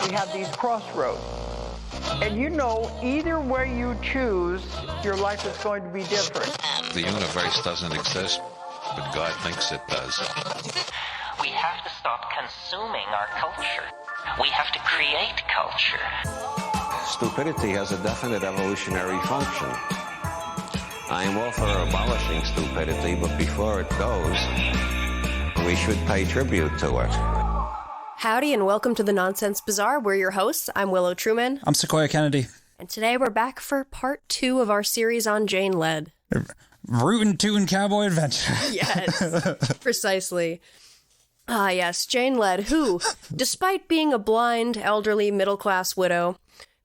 we have these crossroads. And you know, either way you choose, your life is going to be different. The universe doesn't exist, but God thinks it does. We have to stop consuming our culture. We have to create culture. Stupidity has a definite evolutionary function. I am all for abolishing stupidity, but before it goes, we should pay tribute to it. Howdy and welcome to the Nonsense Bazaar. We're your hosts. I'm Willow Truman. I'm Sequoia Kennedy. And today we're back for part 2 of our series on Jane Lead. Rootin' Tootin' Cowboy Adventure. Yes, precisely. Ah, yes, Jane Lead, who, despite being a blind, elderly, middle-class widow,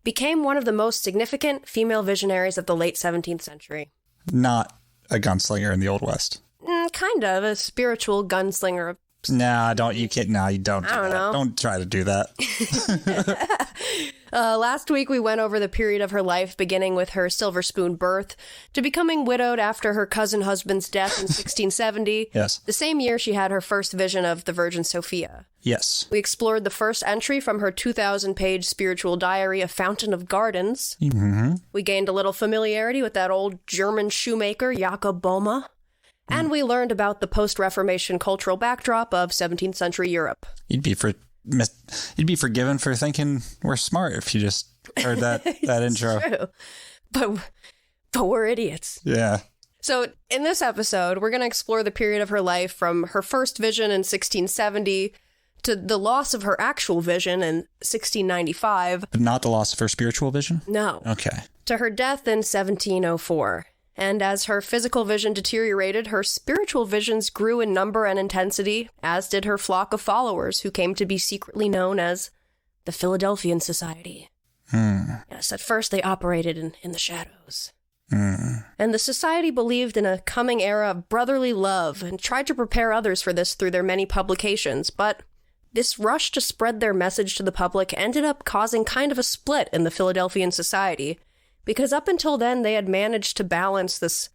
became one of the most significant female visionaries of the late 17th century. Not a gunslinger in the Old West. Kind of, a spiritual gunslinger. Nah, you don't. I don't know. Don't try to do that. Last week we went over the period of her life, beginning with her silver spoon birth, to becoming widowed after her cousin husband's death in 1670. Yes. The same year she had her first vision of the Virgin Sophia. Yes. We explored the first entry from her 2,000-page spiritual diary, A Fountain of Gardens. Mm-hmm. We gained a little familiarity with that old German shoemaker, Jakob Bohme. And we learned about the post-Reformation cultural backdrop of 17th century Europe. You'd be forgiven for thinking we're smart if you just heard that intro. True. But we're idiots. Yeah. So in this episode, we're going to explore the period of her life from her first vision in 1670 to the loss of her actual vision in 1695. But not the loss of her spiritual vision? No. Okay. To her death in 1704. And as her physical vision deteriorated, her spiritual visions grew in number and intensity, as did her flock of followers, who came to be secretly known as the Philadelphian Society. Yes, at first they operated in the shadows. And the society believed in a coming era of brotherly love and tried to prepare others for this through their many publications, but this rush to spread their message to the public ended up causing kind of a split in the Philadelphian Society, because up until then, they had managed to balance this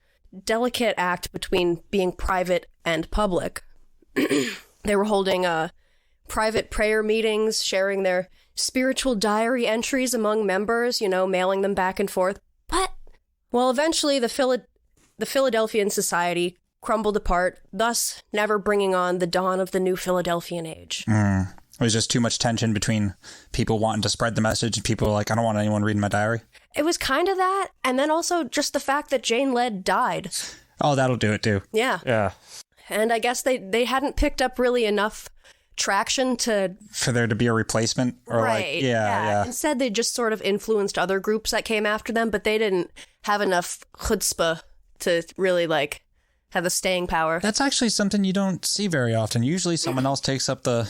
delicate act between being private and public. They were holding private prayer meetings, sharing their spiritual diary entries among members, mailing them back and forth. But, well, eventually the Philadelphian Society crumbled apart, thus never bringing on the dawn of the new Philadelphian age. It was just too much tension between people wanting to spread the message and people like, I don't want anyone reading my diary. It was kind of that, and then also just the fact that Jane Lead died. Oh, that'll do it too. Yeah. Yeah. And I guess they hadn't picked up really enough traction for there to be a replacement? Or right. Yeah. Instead, they just sort of influenced other groups that came after them, but they didn't have enough chutzpah to really, have a staying power. That's actually something you don't see very often. Usually someone else takes up the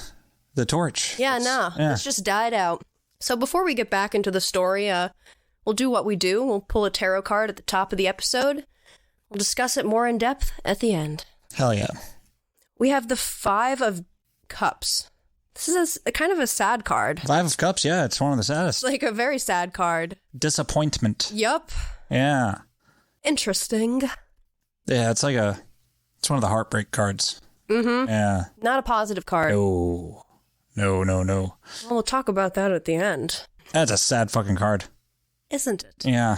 torch. It's just died out. So before we get back into the story, we'll do what we do. We'll pull a tarot card at the top of the episode. We'll discuss it more in depth at the end. Hell yeah. We have the 5 of Cups. This is a kind of a sad card. 5 of Cups, yeah, it's one of the saddest. It's like a very sad card. Disappointment. Yup. Yeah. Interesting. Yeah, it's one of the heartbreak cards. Mm-hmm. Yeah. Not a positive card. No. Well, we'll talk about that at the end. That's a sad fucking card. Isn't it? Yeah.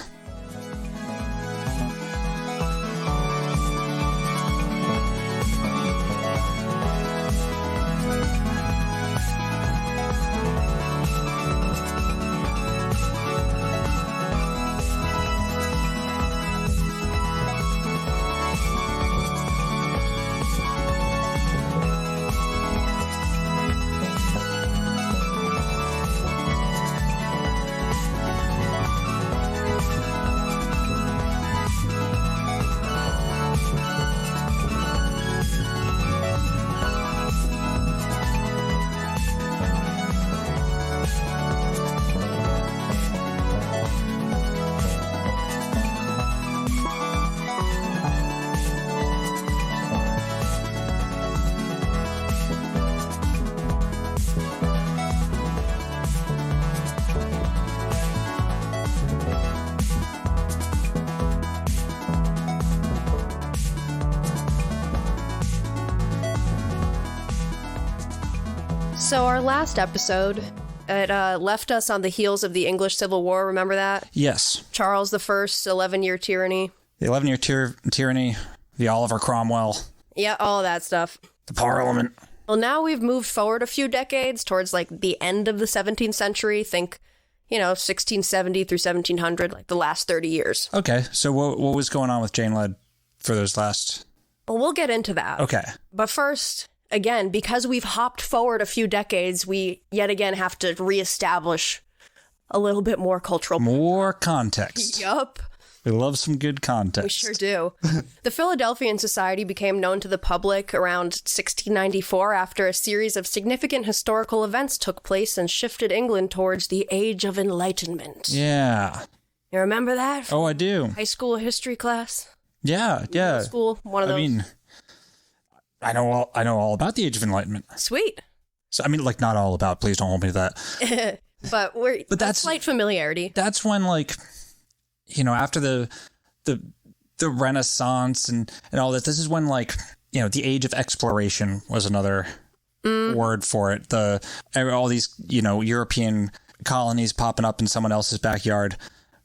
So our last episode, It left us on the heels of the English Civil War. Remember that? Yes. Charles I, 11-year tyranny. The 11-year tyranny, the Oliver Cromwell. Yeah, all of that stuff. The Parliament. Well, now we've moved forward a few decades towards, like, the end of the 17th century. Think, 1670 through 1700, like the last 30 years. Okay, so what was going on with Jane Lead for those last... Well, we'll get into that. Okay. But first, again, because we've hopped forward a few decades, we yet again have to reestablish a little bit more cultural... More context. Yup. We love some good context. We sure do. The Philadelphian Society became known to the public around 1694 after a series of significant historical events took place and shifted England towards the Age of Enlightenment. Yeah. You remember that? Oh, I do. High school history class? Yeah. Middle school, one of those. I mean, I know all about the Age of Enlightenment. Sweet. So, I mean, like, not all about. Please don't hold me to that. But that's slight familiarity. That's when, like, after the Renaissance and all that, this is when, like, the age of exploration was another word for it. All these, European colonies popping up in someone else's backyard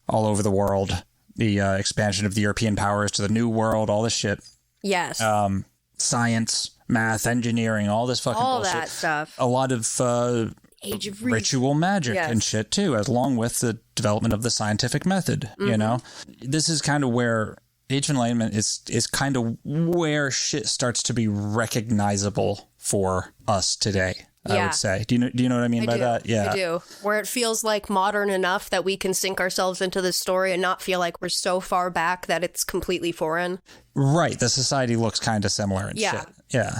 all over the world. The expansion of the European powers to the New World, all this shit. Yes. Science, math, engineering, all this fucking all bullshit. That stuff. A lot of Age of ritual magic yes. and shit too, along with the development of the scientific method. This is kind of where Age of Enlightenment is kind of where shit starts to be recognizable for us today. I would say. Do you know what I mean by that? Yeah, I do. Where it feels like modern enough that we can sink ourselves into this story and not feel like we're so far back that it's completely foreign. Right. The society looks kind of similar and shit. Yeah.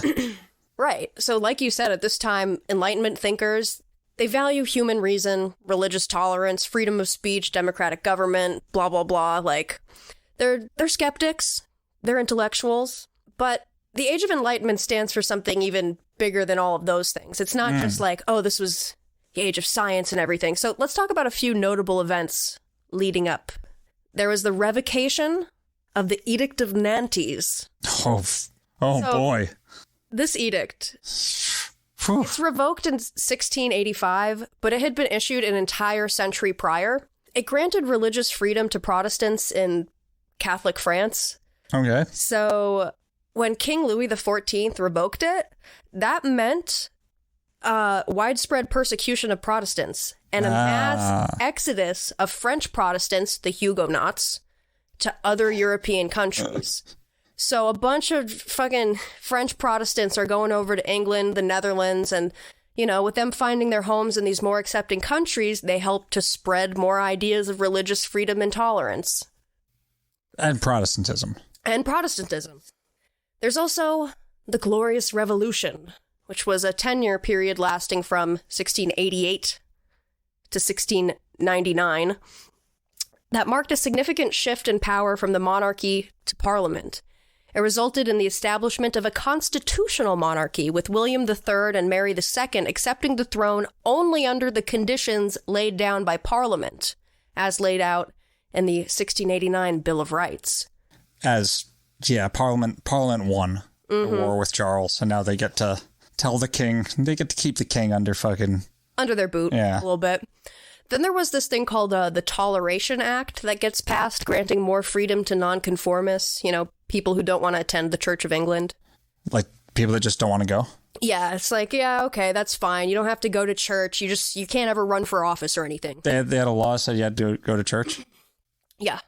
Right. So like you said, at this time, Enlightenment thinkers, they value human reason, religious tolerance, freedom of speech, democratic government, blah, blah, blah. Like, they're skeptics, they're intellectuals, but the Age of Enlightenment stands for something even bigger than all of those things. It's not just like, oh, this was the age of science and everything. So let's talk about a few notable events leading up. There was the revocation of the Edict of Nantes. Oh boy. This edict, it's revoked in 1685, but it had been issued an entire century prior. It granted religious freedom to Protestants in Catholic France. Okay. So when King Louis XIV revoked it, that meant widespread persecution of Protestants and a mass exodus of French Protestants, the Huguenots, to other European countries. So a bunch of fucking French Protestants are going over to England, the Netherlands, and, with them finding their homes in these more accepting countries, they help to spread more ideas of religious freedom and tolerance. And Protestantism. There's also the Glorious Revolution, which was a 10-year period lasting from 1688 to 1699 that marked a significant shift in power from the monarchy to parliament. It resulted in the establishment of a constitutional monarchy with William III and Mary II accepting the throne only under the conditions laid down by Parliament, as laid out in the 1689 Bill of Rights. Parliament won the war with Charles, and now they get to tell the king, they get to keep the king under their boot a little bit. Then there was this thing called the Toleration Act that gets passed, granting more freedom to nonconformists, people who don't want to attend the Church of England. Like people that just don't want to go? Yeah, it's like, yeah, okay, that's fine. You don't have to go to church. You can't ever run for office or anything. They had a law that said you had to go to church? Yeah.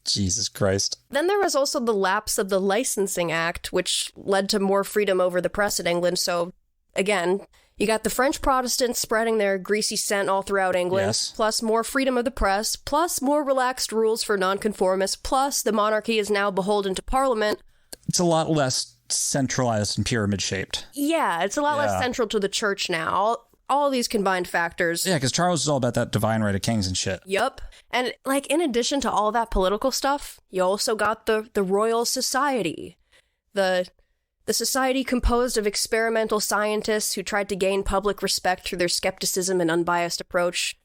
Jesus Christ. Then there was also the lapse of the Licensing Act, which led to more freedom over the press in England. So, again, you got the French Protestants spreading their greasy scent all throughout England, yes, plus more freedom of the press, plus more relaxed rules for nonconformists, plus the monarchy is now beholden to Parliament. It's a lot less centralized and pyramid-shaped. Yeah, it's a lot less central to the church now. All these combined factors. Yeah, because Charles is all about that divine right of kings and shit. Yup. And, in addition to all that political stuff, you also got the Royal Society. The society composed of experimental scientists who tried to gain public respect through their skepticism and unbiased approach.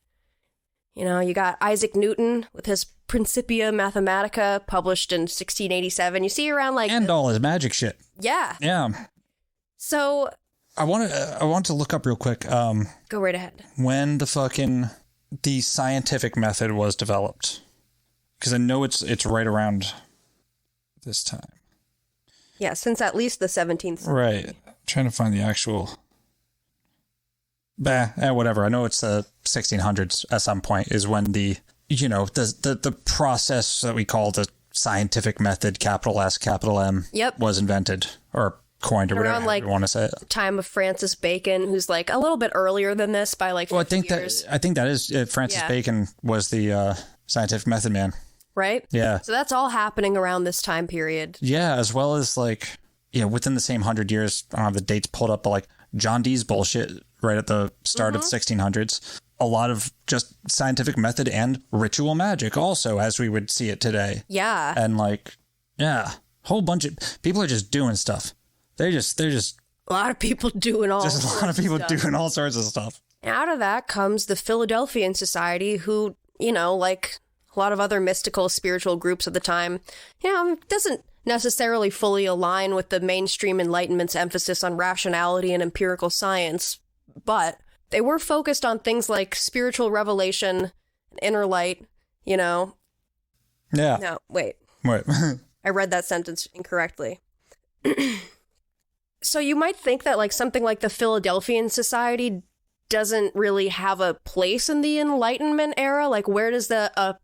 You got Isaac Newton with his Principia Mathematica, published in 1687. You see around, And all his magic shit. Yeah. Yeah. So I want to look up real quick. Go right ahead. When the scientific method was developed, because I know it's right around this time. Yeah, since at least the 17th. Right. I'm trying to find the actual. Whatever. I know it's the 1600s at some point is when the process that we call the scientific method, capital S, capital M, was invented or coined or whatever you want to say it. Time of Francis Bacon, who's like a little bit earlier than this by like 50 years. I think that is Francis Bacon was the scientific method man. Right? Yeah. So that's all happening around this time period. Yeah, as well as like, within the same 100 years, I don't have the dates pulled up, but like John Dee's bullshit right at the start of the 1600s. A lot of just scientific method and ritual magic also, as we would see it today. Yeah. And like, whole bunch of people are just doing stuff. They're just a lot of people doing all just a lot of people doing all sorts of stuff. Out of that comes the Philadelphian Society, who, like a lot of other mystical spiritual groups at the time, doesn't necessarily fully align with the mainstream Enlightenment's emphasis on rationality and empirical science, but they were focused on things like spiritual revelation, inner light, Yeah. No, wait. What? I read that sentence incorrectly. So you might think that like something like the Philadelphian Society doesn't really have a place in the Enlightenment era. Like, where does a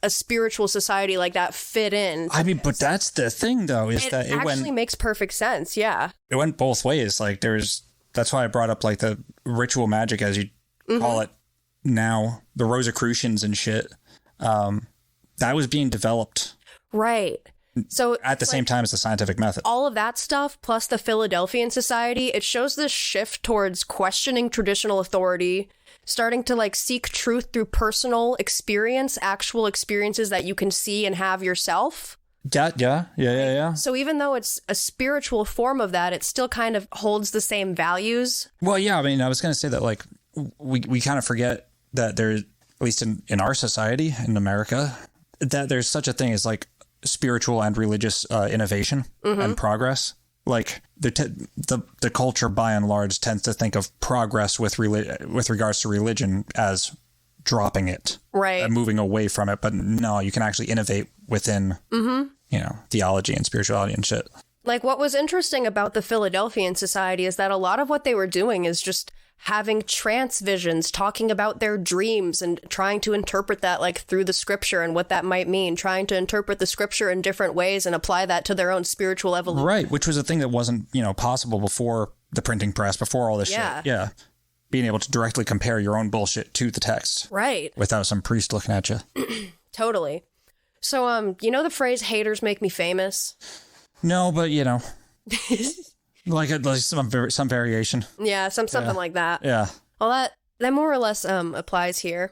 spiritual society like that fit in? I mean, but that's the thing, though, is that it actually makes perfect sense. Yeah, it went both ways. Like, that's why I brought up like the ritual magic, as you call it now, the Rosicrucians and shit. That was being developed, right? So at the same time as the scientific method, all of that stuff plus the Philadelphian Society, it shows this shift towards questioning traditional authority, starting to like seek truth through personal experience, actual experiences that you can see and have yourself. Yeah. So even though it's a spiritual form of that, it still kind of holds the same values. Well, yeah, I mean, I was going to say that like we kind of forget that there, at least in our society in America, that there's such a thing as like spiritual and religious innovation and progress. Like the culture by and large tends to think of progress with regards to religion as dropping it, right, and moving away from it. But no, you can actually innovate within theology and spirituality and shit. Like, what was interesting about the Philadelphian Society is that a lot of what they were doing is just having trance visions, talking about their dreams and trying to interpret that like through the scripture and what that might mean, trying to interpret the scripture in different ways and apply that to their own spiritual evolution. Right, which was a thing that wasn't, possible before the printing press, before all this shit. Yeah. Being able to directly compare your own bullshit to the text. Right. Without some priest looking at you. Totally. So, the phrase haters make me famous? No, but like some variation. Yeah, something like that. Yeah. Well, that more or less applies here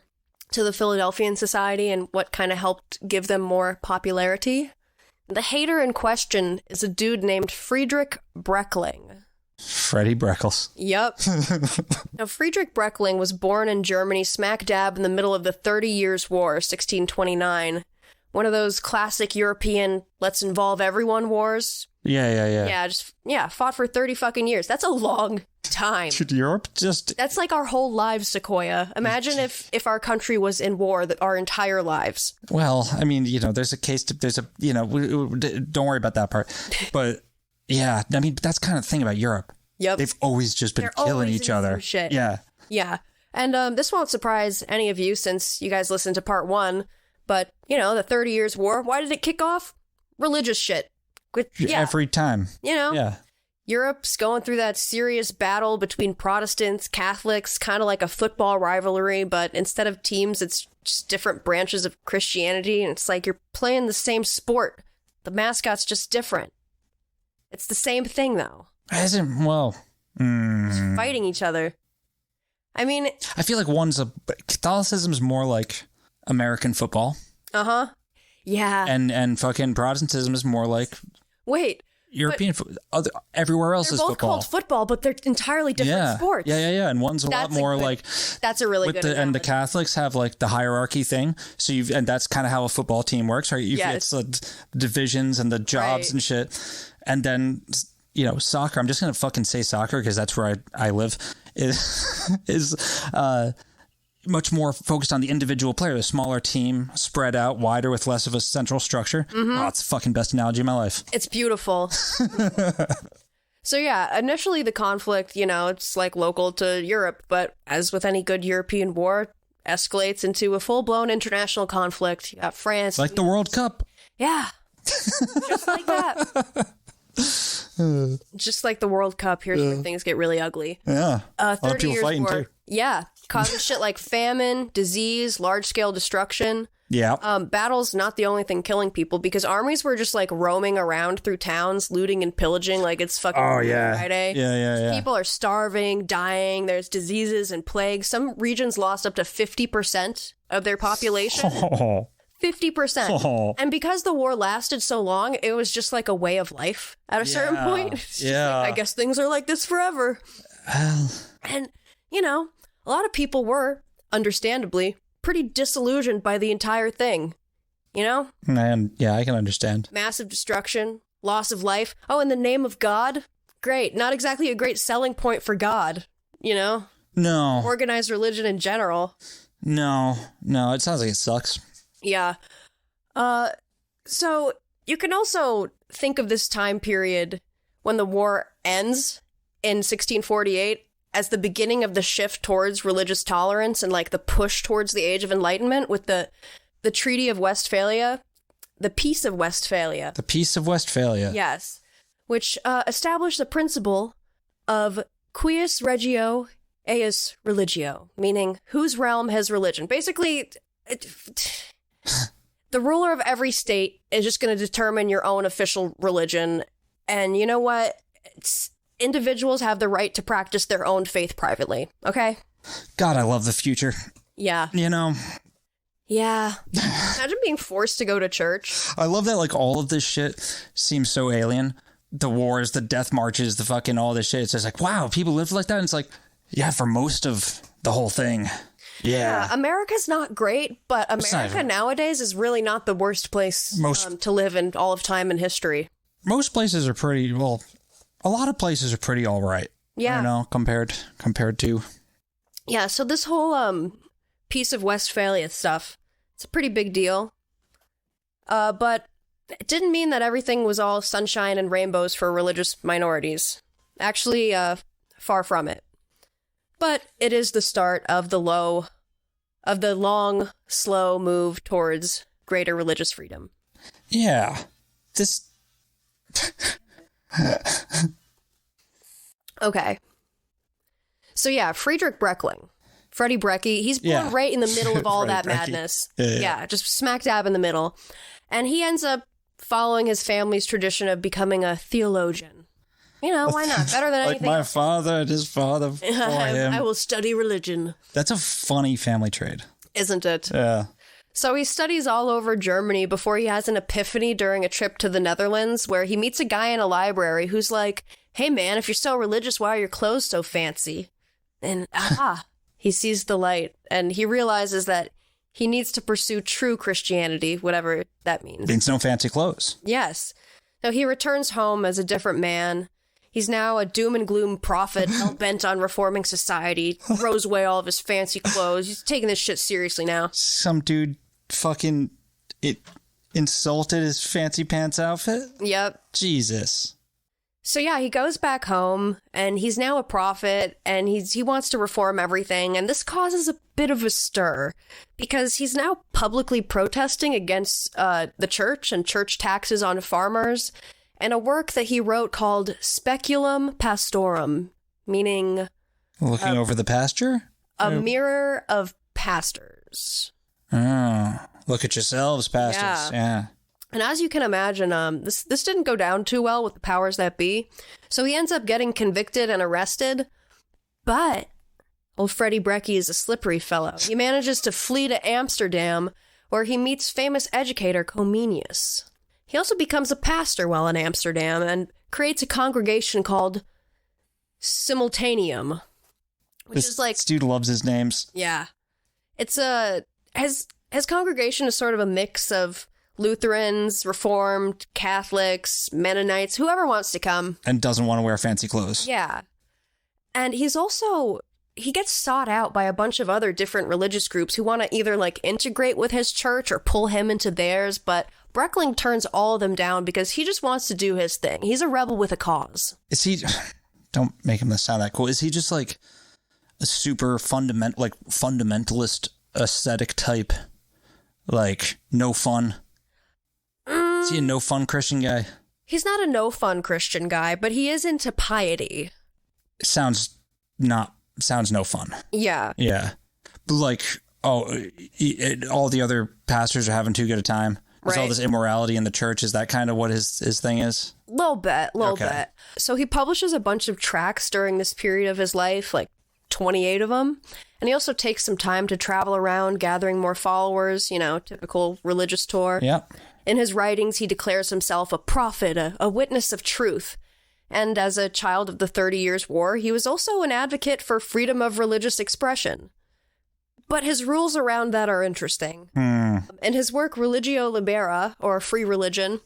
to the Philadelphian Society and what kind of helped give them more popularity. The hater in question is a dude named Friedrich Breckling. Freddie Breckles. Yep. Now, Friedrich Breckling was born in Germany smack dab in the middle of the 30 Years' War, 1629. One of those classic European let's involve everyone wars. Yeah. Fought for 30 fucking years. That's a long time. Should Europe just... That's like our whole lives, Sequoia. Imagine if our country was in war our entire lives. Well, I mean, there's a case to... don't worry about that part. But, yeah, I mean, that's kind of the thing about Europe. Yep. They've always just been killing each other. Shit. Yeah. Yeah. And this won't surprise any of you since you guys listened to part 1. But, the 30 Years' War, why did it kick off? Religious shit. Every time. Yeah. Europe's going through that serious battle between Protestants, Catholics, kind of like a football rivalry, but instead of teams, it's just different branches of Christianity, and it's like you're playing the same sport. The mascot's just different. It's the same thing, though. Isn't, well... Just fighting each other. I mean... I feel like Catholicism's more like American football. Uh-huh. Yeah. And fucking Protestantism is more like... Wait. European everywhere else is football. They're both called football, but they're entirely different sports. Yeah. And one's a lot more like... That's a really good and the Catholics have like the hierarchy thing. So and that's kind of how a football team works, right? It's the divisions and the jobs and shit. And then soccer, I'm just going to fucking say soccer because that's where I live, is much more focused on the individual player, the smaller team, spread out, wider with less of a central structure. Oh, it's the fucking best analogy of my life. It's beautiful. So yeah, initially the conflict, it's like local to Europe, but as with any good European war, escalates into a full-blown international conflict. You got France. Like the World Cup. Yeah. Just like that. Just like the World Cup, here's where things get really ugly. Yeah. 30 people years fighting war. too. Yeah. Causing shit like famine, disease, large-scale destruction. Yeah. Battle's not the only thing killing people because armies were just like roaming around through towns, looting and pillaging like it's fucking Friday. Yeah. People are starving, dying. There's diseases and plagues. Some regions lost up to 50% of their population. 50%. Oh. And because the war lasted so long, it was just like a way of life at a certain point. It's just like, I guess things are like this forever. And, a lot of people were, understandably, pretty disillusioned by the entire thing. And yeah, I can understand. Massive destruction, loss of life. Oh, in the name of God? Great. Not exactly a great selling point for God, No. Organized religion in general. No, it sounds like it sucks. Yeah. So you can also think of this time period when the war ends in 1648 as the beginning of the shift towards religious tolerance and like the push towards the Age of Enlightenment with the Treaty of Westphalia, the Peace of Westphalia. The Peace of Westphalia. Yes. Which established the principle of cuius regio eius religio, meaning whose realm has religion. Basically, the ruler of every state is just going to determine your own official religion. And you know what? Individuals have the right to practice their own faith privately. Okay? God, I love the future. Yeah. Yeah. Imagine being forced to go to church. I love that, like, all of this shit seems so alien. The wars, the death marches, the fucking all this shit. It's just like, wow, people lived like that? And it's like, yeah, for most of the whole thing. Yeah. America's not great, but America nowadays is really not the worst place to live in all of time and history. Most places are pretty, well, a lot of places are pretty all right. Yeah. Compared to. Yeah, so this whole Peace of Westphalia stuff, it's a pretty big deal. But it didn't mean that everything was all sunshine and rainbows for religious minorities. Actually, far from it. But it is the start of the long, slow move towards greater religious freedom. Yeah. This... Okay. So yeah, Friedrich Breckling. Freddie Brecky, he's born right in the middle of all that madness. Yeah, just smack dab in the middle. And he ends up following his family's tradition of becoming a theologian. Why not? Better than anything. Like my father and his father before him. I will study religion. That's a funny family trait. Isn't it? Yeah. So he studies all over Germany before he has an epiphany during a trip to the Netherlands where he meets a guy in a library who's like, hey man, if you're so religious, why are your clothes so fancy? And he sees the light and he realizes that he needs to pursue true Christianity, whatever that means. Means no fancy clothes. Yes. Now he returns home as a different man. He's now a doom and gloom prophet, hell-bent on reforming society, throws away all of his fancy clothes. He's taking this shit seriously now. Some dude fucking insulted his fancy pants outfit? Yep. Jesus. So yeah, he goes back home, and he's now a prophet, and he wants to reform everything, and this causes a bit of a stir, because he's now publicly protesting against the church and church taxes on farmers, and a work that he wrote called Speculum Pastorum, meaning... Looking over the pasture? A mirror of pastors. Oh, look at yourselves, pastors. Yeah. And as you can imagine, this didn't go down too well with the powers that be. So he ends up getting convicted and arrested. But old Freddie Brecky is a slippery fellow. He manages to flee to Amsterdam, where he meets famous educator Comenius. He also becomes a pastor while in Amsterdam and creates a congregation called Simultaneum, which is like... This dude loves his names. Yeah. It's his congregation is sort of a mix of Lutherans, Reformed, Catholics, Mennonites, whoever wants to come. And doesn't want to wear fancy clothes. Yeah. And he gets sought out by a bunch of other different religious groups who want to either like integrate with his church or pull him into theirs, but Breckling turns all of them down because he just wants to do his thing. He's a rebel with a cause. Is he... Don't make him sound that cool. Is he just like a super fundamentalist aesthetic type? Like, no fun? Is he a no fun Christian guy? He's not a no fun Christian guy, but he is into piety. Sounds no fun. Yeah. Yeah. Like, all the other pastors are having too good a time. There's all this immorality in the church. Is that kind of what his thing is? Little bit. So he publishes a bunch of tracts during this period of his life, like 28 of them. And he also takes some time to travel around, gathering more followers, typical religious tour. Yeah. In his writings, he declares himself a prophet, a witness of truth. And as a child of the 30 Years' War, he was also an advocate for freedom of religious expression. But his rules around that are interesting. In his work Religio Libera, or Free Religion,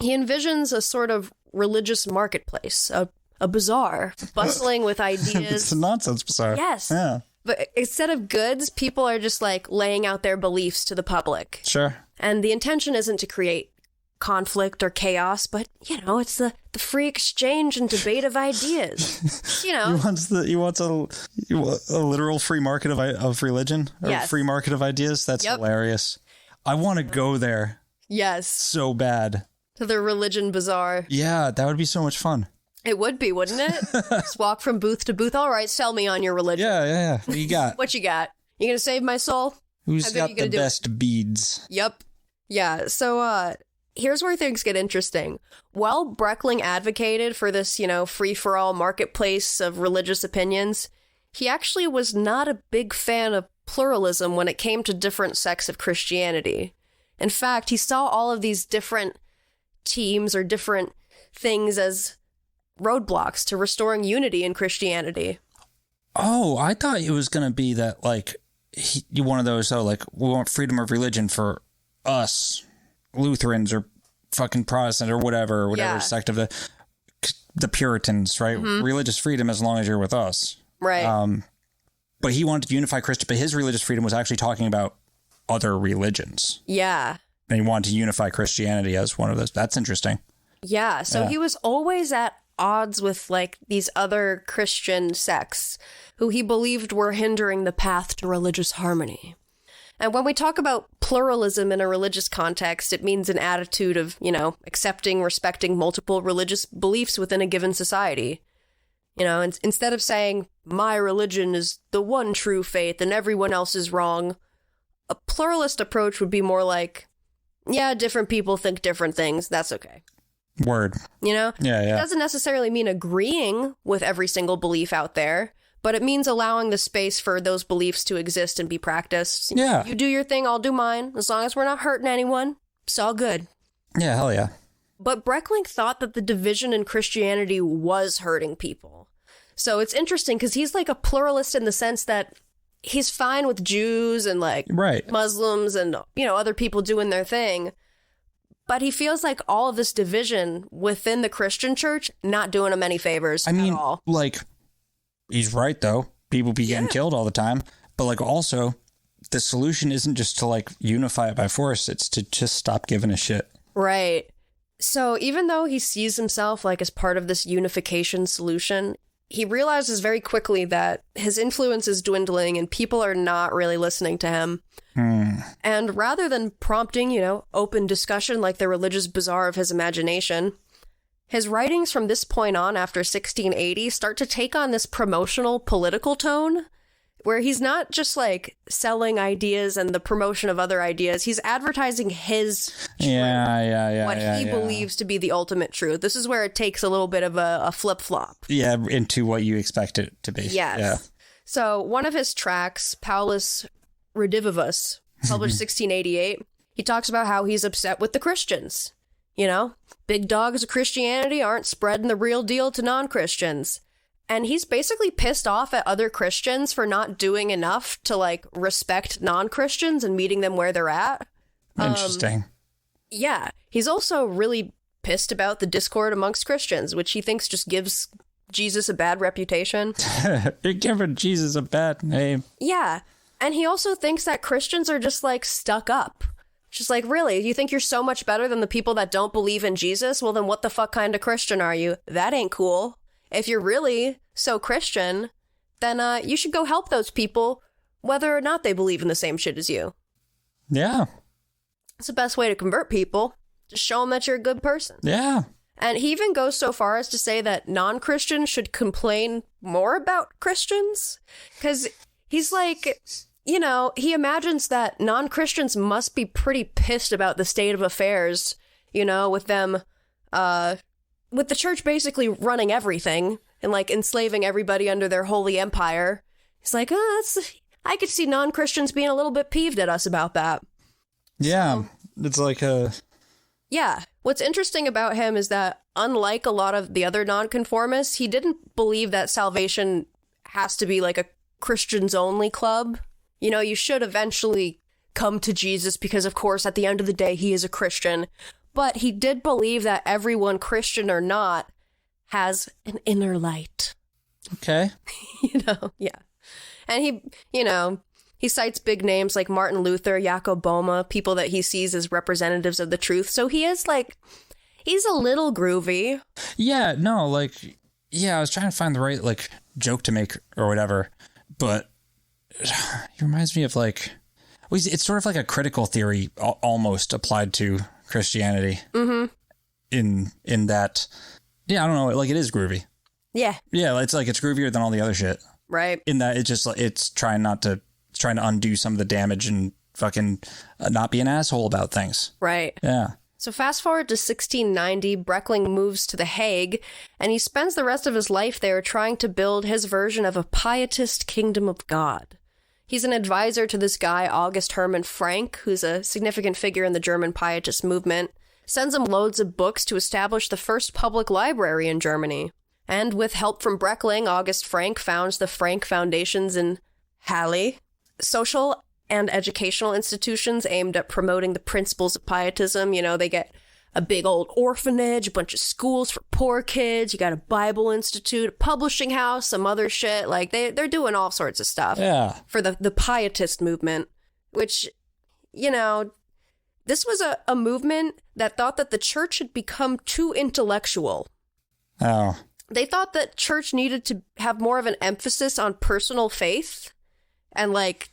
he envisions a sort of religious marketplace, a bazaar, bustling with ideas. It's a nonsense bazaar. Yes. Yeah. But instead of goods, people are just like laying out their beliefs to the public. Sure. And the intention isn't to create conflict or chaos, but, it's the free exchange and debate of ideas. He wants a literal free market of religion? Or Yes. free market of ideas? That's hilarious. I want to go there Yes. so bad. To the religion bazaar. Yeah, that would be so much fun. It would be, wouldn't it? Just walk from booth to booth. All right, sell me on your religion. Yeah. What you got? What you got? You gonna save my soul? Who's got the best beads? Yep. Yeah, so, here's where things get interesting. While Breckling advocated for this, free-for-all marketplace of religious opinions, he actually was not a big fan of pluralism when it came to different sects of Christianity. In fact, he saw all of these different teams or different things as roadblocks to restoring unity in Christianity. Oh, I thought it was going to be that, like, one of those, we want freedom of religion for us, Lutherans or fucking Protestant or whatever sect of the Puritans, right? Mm-hmm. Religious freedom as long as you're with us. Right. But he wanted to unify Christian, but his religious freedom was actually talking about other religions. Yeah. And he wanted to unify Christianity as one of those. That's interesting. Yeah. So he was always at odds with these other Christian sects who he believed were hindering the path to religious harmony. And when we talk about pluralism in a religious context, it means an attitude of, accepting, respecting multiple religious beliefs within a given society. Instead of saying, my religion is the one true faith and everyone else is wrong, a pluralist approach would be more like, yeah, different people think different things. That's okay. Word. Yeah. It doesn't necessarily mean agreeing with every single belief out there, but it means allowing the space for those beliefs to exist and be practiced. Yeah. You do your thing, I'll do mine. As long as we're not hurting anyone, it's all good. Yeah, hell yeah. But Breckling thought that the division in Christianity was hurting people. So it's interesting because he's like a pluralist in the sense that he's fine with Jews and Muslims and, other people doing their thing. But he feels like all of this division within the Christian church not doing him any favors at all. He's right, though. People be getting killed all the time. But, also, the solution isn't just to, unify it by force. It's to just stop giving a shit. Right. So even though he sees himself, as part of this unification solution, he realizes very quickly that his influence is dwindling and people are not really listening to him. And rather than prompting, open discussion like the religious bazaar of his imagination, his writings from this point on after 1680 start to take on this promotional political tone where he's not just selling ideas and the promotion of other ideas. He's advertising his truth, what he believes to be the ultimate truth. This is where it takes a little bit of a flip-flop. Yeah, into what you expect it to be. Yes. Yeah. So one of his tracts, Paulus Redivivus, published 1688, he talks about how he's upset with the Christians. Big dogs of Christianity aren't spreading the real deal to non-Christians. And he's basically pissed off at other Christians for not doing enough to respect non-Christians and meeting them where they're at. Interesting. Yeah. He's also really pissed about the discord amongst Christians, which he thinks just gives Jesus a bad reputation. You're giving Jesus a bad name. Yeah. And he also thinks that Christians are just like stuck up. Just like, really? You think you're so much better than the people that don't believe in Jesus? Well, then what the fuck kind of Christian are you? That ain't cool. If you're really so Christian, then you should go help those people, whether or not they believe in the same shit as you. Yeah. It's the best way to convert people. Just show them that you're a good person. Yeah. And he even goes so far as to say that non-Christians should complain more about Christians. Because he's like, you know, he imagines that non-Christians must be pretty pissed about the state of affairs, you know, with them, with the church basically running everything and like enslaving everybody under their holy empire. He's like, I could see non-Christians being a little bit peeved at us about that. Yeah. It's like Yeah. What's interesting about him is that, unlike a lot of the other nonconformists, he didn't believe that salvation has to be like a Christians-only club. You know, you should eventually come to Jesus because, of course, at the end of the day, he is a Christian. But he did believe that everyone, Christian or not, has an inner light. Okay. You know, yeah. And he, you know, he cites big names like Martin Luther, Jacob Boehme, people that he sees as representatives of the truth. So he is like, he's a little groovy. Yeah, no, like, yeah, I was trying to find the right, like, joke to make or whatever, but he reminds me of, like, it's sort of like a critical theory almost applied to Christianity. Mm-hmm. In that, yeah, I don't know, like, it is groovy. Yeah. Yeah, it's like, it's groovier than all the other shit. Right. In that it's trying to undo some of the damage and fucking not be an asshole about things. Right. Yeah. So fast forward to 1690, Breckling moves to The Hague, and he spends the rest of his life there trying to build his version of a pietist kingdom of God. He's an advisor to this guy, August Hermann Frank, who's a significant figure in the German pietist movement, sends him loads of books to establish the first public library in Germany. And with help from Breckling, August Frank founds the Frank Foundations in Halle, social and educational institutions aimed at promoting the principles of pietism. You know, they get a big old orphanage, a bunch of schools for poor kids, you got a Bible Institute, a publishing house, some other shit. Like, they're doing all sorts of stuff for the pietist movement, which, you know, this was a movement that thought that the church had become too intellectual. Oh. They thought that church needed to have more of an emphasis on personal faith and, like,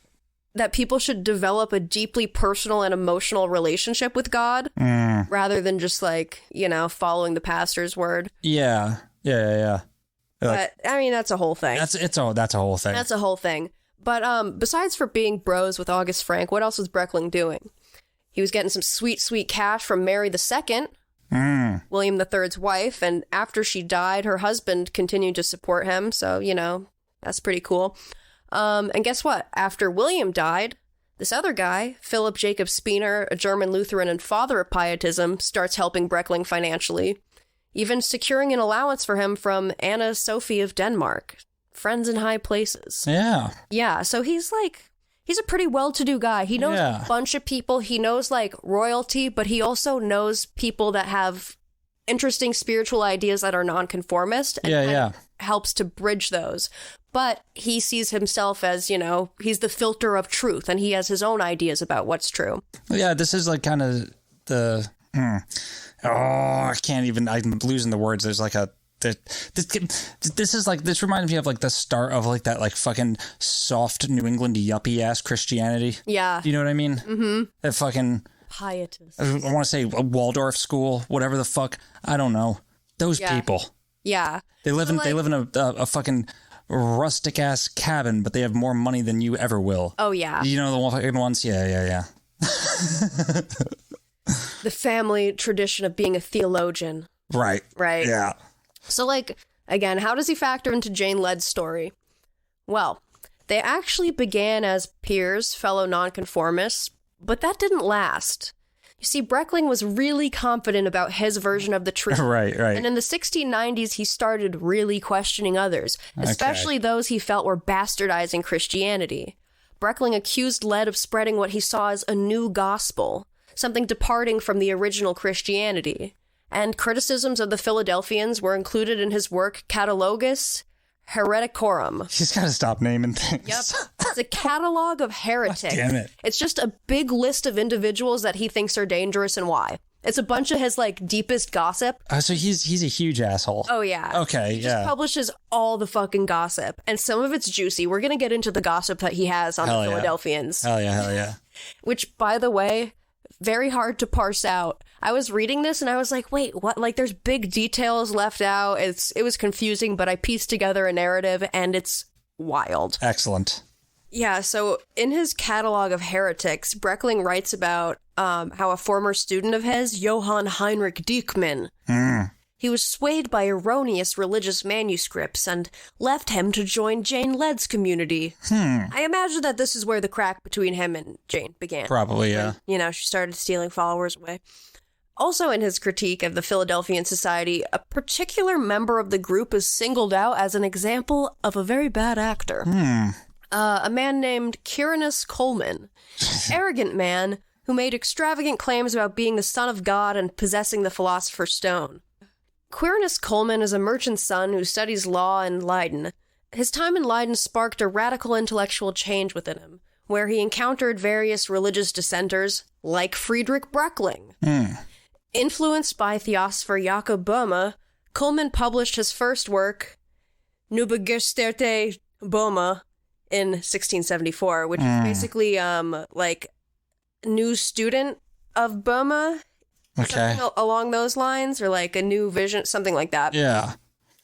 that people should develop a deeply personal and emotional relationship with God rather than just, like, you know, following the pastor's word. Yeah. But, I mean, that's a whole thing. That's a whole thing. That's a whole thing. But besides for being bros with August Frank, what else was Breckling doing? He was getting some sweet, sweet cash from Mary II, William III's wife, and after she died, her husband continued to support him, so, you know, that's pretty cool. And guess what? After William died, this other guy, Philip Jacob Spener, a German Lutheran and father of pietism, starts helping Breckling financially, even securing an allowance for him from Anna Sophie of Denmark. Friends in high places. Yeah. Yeah, so he's a pretty well-to-do guy. He knows a bunch of people. He knows, like, royalty, but he also knows people that have interesting spiritual ideas that are nonconformist. And helps to bridge those. But he sees himself as, you know, he's the filter of truth, and he has his own ideas about what's true. Yeah, this is, like, kind of the... I can't even... I'm losing the words. There's, like, a... This reminds me of, like, the start of, like, that, like, fucking soft New England yuppie ass Christianity. Yeah. You know what I mean? Mm-hmm. That fucking pietist. I want to say a Waldorf school, whatever the fuck. I don't know. Those people. Yeah. They live in a fucking rustic ass cabin, but they have more money than you ever will. Oh yeah. You know the fucking ones? Yeah. The family tradition of being a theologian. Right. Yeah. So, like, again, how does he factor into Jane Lead's story? Well, they actually began as peers, fellow nonconformists, but that didn't last. You see, Breckling was really confident about his version of the truth. Right. And in the 1690s, he started really questioning others, especially those he felt were bastardizing Christianity. Breckling accused Lead of spreading what he saw as a new gospel, something departing from the original Christianity. And criticisms of the Philadelphians were included in his work Catalogus Hereticorum. He's got to stop naming things. Yep. It's a catalog of heretics. Damn it. It's just a big list of individuals that he thinks are dangerous and why. It's a bunch of his, like, deepest gossip. So he's a huge asshole. Oh, yeah. Okay, he just publishes all the fucking gossip. And some of it's juicy. We're going to get into the gossip that he has on the Philadelphians. Hell yeah. Which, by the way, very hard to parse out. I was reading this and I was like, wait, what? Like, there's big details left out. It was confusing, but I pieced together a narrative and it's wild. Excellent. Yeah, so in his catalog of heretics, Breckling writes about how a former student of his, Johann Heinrich Diekmann, he was swayed by erroneous religious manuscripts and left him to join Jane Lead's community. I imagine that this is where the crack between him and Jane began. Probably, yeah. When, she started stealing followers away. Also in his critique of the Philadelphian Society, a particular member of the group is singled out as an example of a very bad actor. A man named Quirinus Coleman, arrogant man who made extravagant claims about being the son of God and possessing the Philosopher's Stone. Quirinus Coleman is a merchant's son who studies law in Leiden. His time in Leiden sparked a radical intellectual change within him, where he encountered various religious dissenters, like Friedrich Breckling. Influenced by theosopher Jakob Boehme, Coleman published his first work, Neubegeisterte Boehme, in 1674, which is basically, like, new student of Boehme. Okay. Something along those lines, or like a new vision, something like that. Yeah.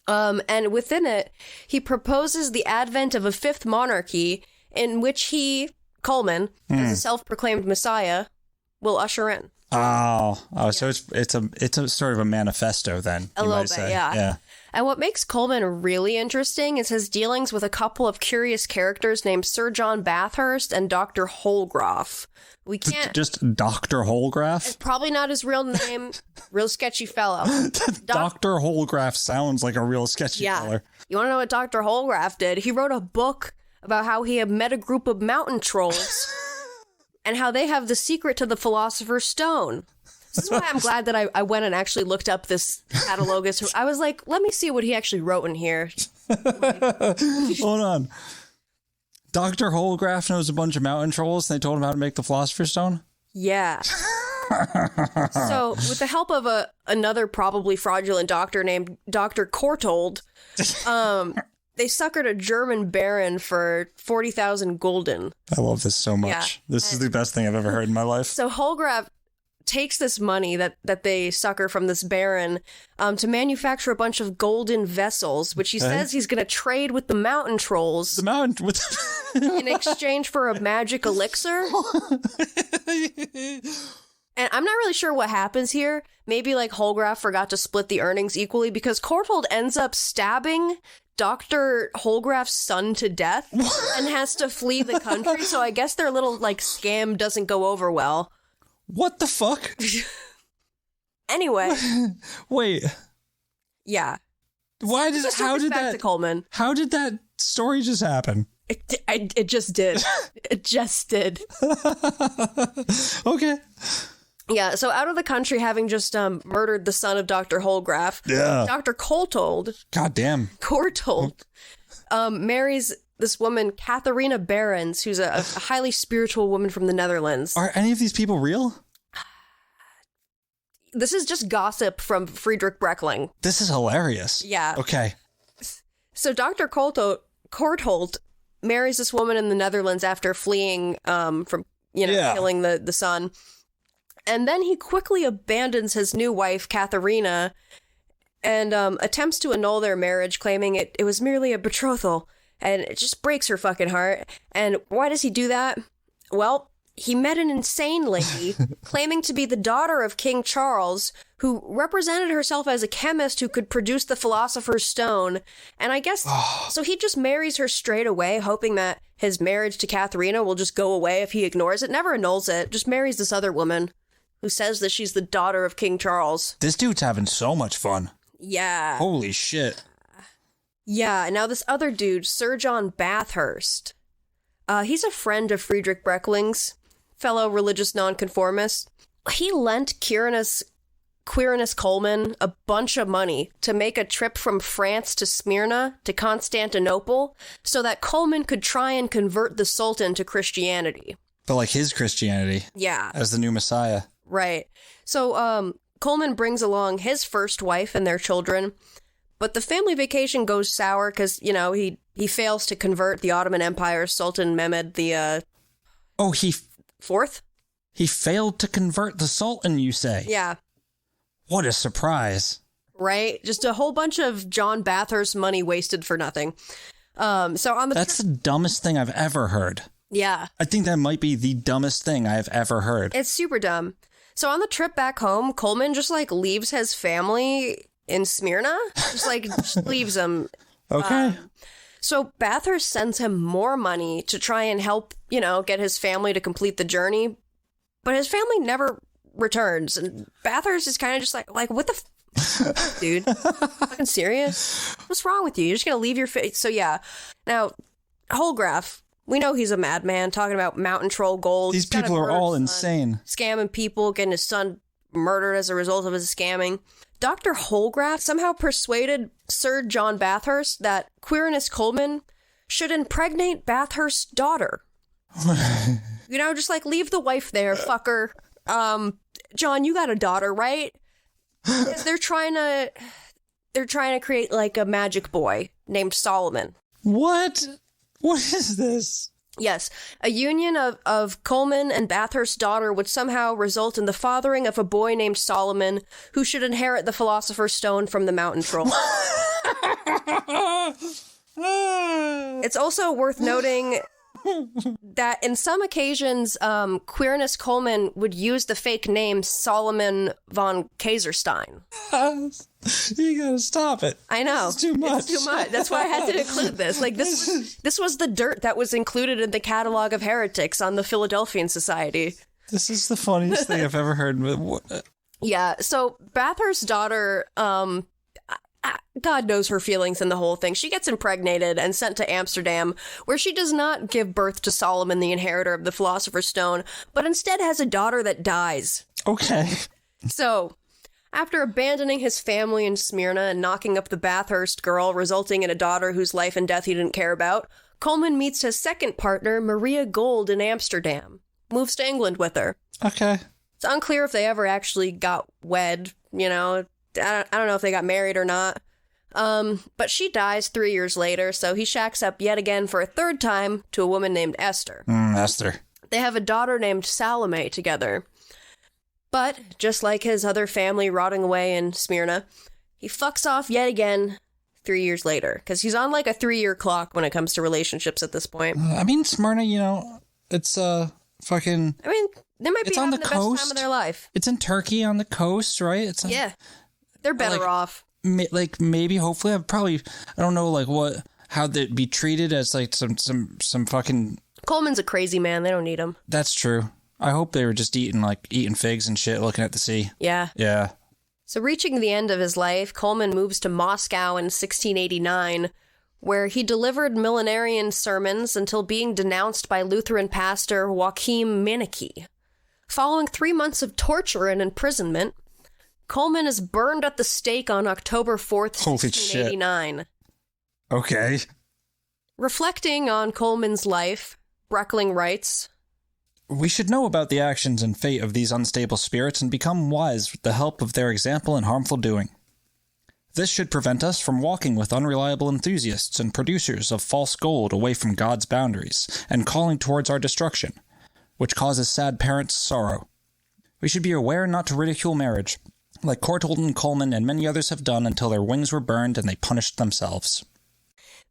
And within it, he proposes the advent of a fifth monarchy in which he, Coleman, as a self-proclaimed messiah, will usher in. So it's a sort of a manifesto then. A little bit, yeah. And what makes Coleman really interesting is his dealings with a couple of curious characters named Sir John Bathurst and Dr. Holgraf. We can't... Just Dr. Holgraf? It's probably not his real name. Real sketchy fellow. Dr. Holgraf sounds like a real sketchy feller. You want to know what Dr. Holgraf did? He wrote a book about how he had met a group of mountain trolls and how they have the secret to the Philosopher's Stone. This is why I'm glad that I went and actually looked up this catalogus. I was like, let me see what he actually wrote in here. Hold on. Dr. Holgraf knows a bunch of mountain trolls and they told him how to make the Philosopher's Stone? Yeah. So, with the help of another probably fraudulent doctor named Dr. Courtauld, they suckered a German baron for 40,000 gulden. I love this so much. Yeah. This is the best thing I've ever heard in my life. So Holgraf takes this money that they sucker from this baron to manufacture a bunch of golden vessels, which he says he's going to trade with the mountain trolls. The mountain... in exchange for a magic elixir. And I'm not really sure what happens here. Maybe, like, Holgraf forgot to split the earnings equally, because Courtauld ends up stabbing Dr. Holgraf's son to death and has to flee the country, so I guess their little, like, scam doesn't go over well. What the fuck? Anyway. Wait. Yeah. Why did... How did that... To Coleman. How did that story just happen? It just did. It just did. Okay. Yeah, so out of the country, having just murdered the son of Dr. Holgraf, Dr. Courtauld marries this woman, Katharina Behrens, who's a highly spiritual woman from the Netherlands. Are any of these people real? This is just gossip from Friedrich Breckling. This is hilarious. Yeah. Okay. So Dr. Courtauld marries this woman in the Netherlands after fleeing from, killing the son. And then he quickly abandons his new wife, Katharina, and attempts to annul their marriage, claiming it was merely a betrothal. And it just breaks her fucking heart. And why does he do that? Well, he met an insane lady claiming to be the daughter of King Charles, who represented herself as a chemist who could produce the Philosopher's Stone. And I guess, so he just marries her straight away, hoping that his marriage to Katharina will just go away if he ignores it. Never annuls it, just marries this other woman who says that she's the daughter of King Charles. This dude's having so much fun. Yeah. Holy shit. Yeah, and now this other dude, Sir John Bathurst, he's a friend of Friedrich Breckling's, fellow religious nonconformist. he lent Quirinus Coleman a bunch of money to make a trip from France to Smyrna to Constantinople so that Coleman could try and convert the Sultan to Christianity. But like his Christianity. Yeah. As the new Messiah. Right. So Coleman brings along his first wife and their children, but the family vacation goes sour because, you know, he fails to convert the Ottoman Empire's Sultan Mehmed the Fourth? He failed to convert the Sultan, you say? Yeah. What a surprise. Right? Just a whole bunch of John Bathurst money wasted for nothing. That's the dumbest thing I've ever heard. Yeah. I think that might be the dumbest thing I've ever heard. It's super dumb. So on the trip back home, Coleman just like leaves his family in Smyrna. Just leaves them. Okay. So Bathurst sends him more money to try and help, you know, get his family to complete the journey. But his family never returns. And Bathurst is kind of just like, what the dude? Fucking serious? What's wrong with you? You're just going to leave your face. So yeah. Now, Holgraf, we know he's a madman talking about mountain troll gold. These people are all insane. Scamming people, getting his son murdered as a result of his scamming. Dr. Holgraf somehow persuaded Sir John Bathurst that Quirinus Coleman should impregnate Bathurst's daughter. You know, just like leave the wife there, fucker. John, you got a daughter, right? They're trying to create like a magic boy named Solomon. What? What is this? Yes, a union of Coleman and Bathurst's daughter would somehow result in the fathering of a boy named Solomon, who should inherit the Philosopher's Stone from the mountain troll. It's also worth noting that in some occasions, Quirinus Coleman would use the fake name Solomon von Kaiserstein. You gotta stop it. I know. It's too much. It's too much. That's why I had to include this. Like, this was the dirt that was included in the catalog of heretics on the Philadelphian Society. This is the funniest thing I've ever heard. Yeah, so Bathurst's daughter, God knows her feelings in the whole thing. She gets impregnated and sent to Amsterdam, where she does not give birth to Solomon, the inheritor of the Philosopher's Stone, but instead has a daughter that dies. Okay. So, after abandoning his family in Smyrna and knocking up the Bathurst girl, resulting in a daughter whose life and death he didn't care about, Coleman meets his second partner, Maria Gold, in Amsterdam. Moves to England with her. Okay. It's unclear if they ever actually got wed, you know. I don't know if they got married or not. But she dies 3 years later, so he shacks up yet again for a third time to a woman named Esther. Esther. They have a daughter named Salome together. But, just like his other family rotting away in Smyrna, he fucks off yet again 3 years later. Because he's on like a 3-year clock when it comes to relationships at this point. I mean, Smyrna, you know, it's fucking... I mean, they might be on having the the coast. best time of their life. It's in Turkey on the coast, right? Yeah. They're better off. Like maybe, hopefully, I don't know, like how they'd be treated as like some fucking. Coleman's a crazy man. They don't need him. That's true. I hope they were just eating figs and shit, looking at the sea. Yeah. Yeah. So reaching the end of his life, Coleman moves to Moscow in 1689, where he delivered millenarian sermons until being denounced by Lutheran pastor Joachim Minicki. Following 3 months of torture and imprisonment, Coleman is burned at the stake on October 4th, 1689. Okay. Reflecting on Coleman's life, Breckling writes, "We should know about the actions and fate of these unstable spirits and become wise with the help of their example and harmful doing. This should prevent us from walking with unreliable enthusiasts and producers of false gold away from God's boundaries and calling towards our destruction, which causes sad parents sorrow. We should be aware not to ridicule marriage, like Courtolton, Coleman, and many others have done until their wings were burned and they punished themselves."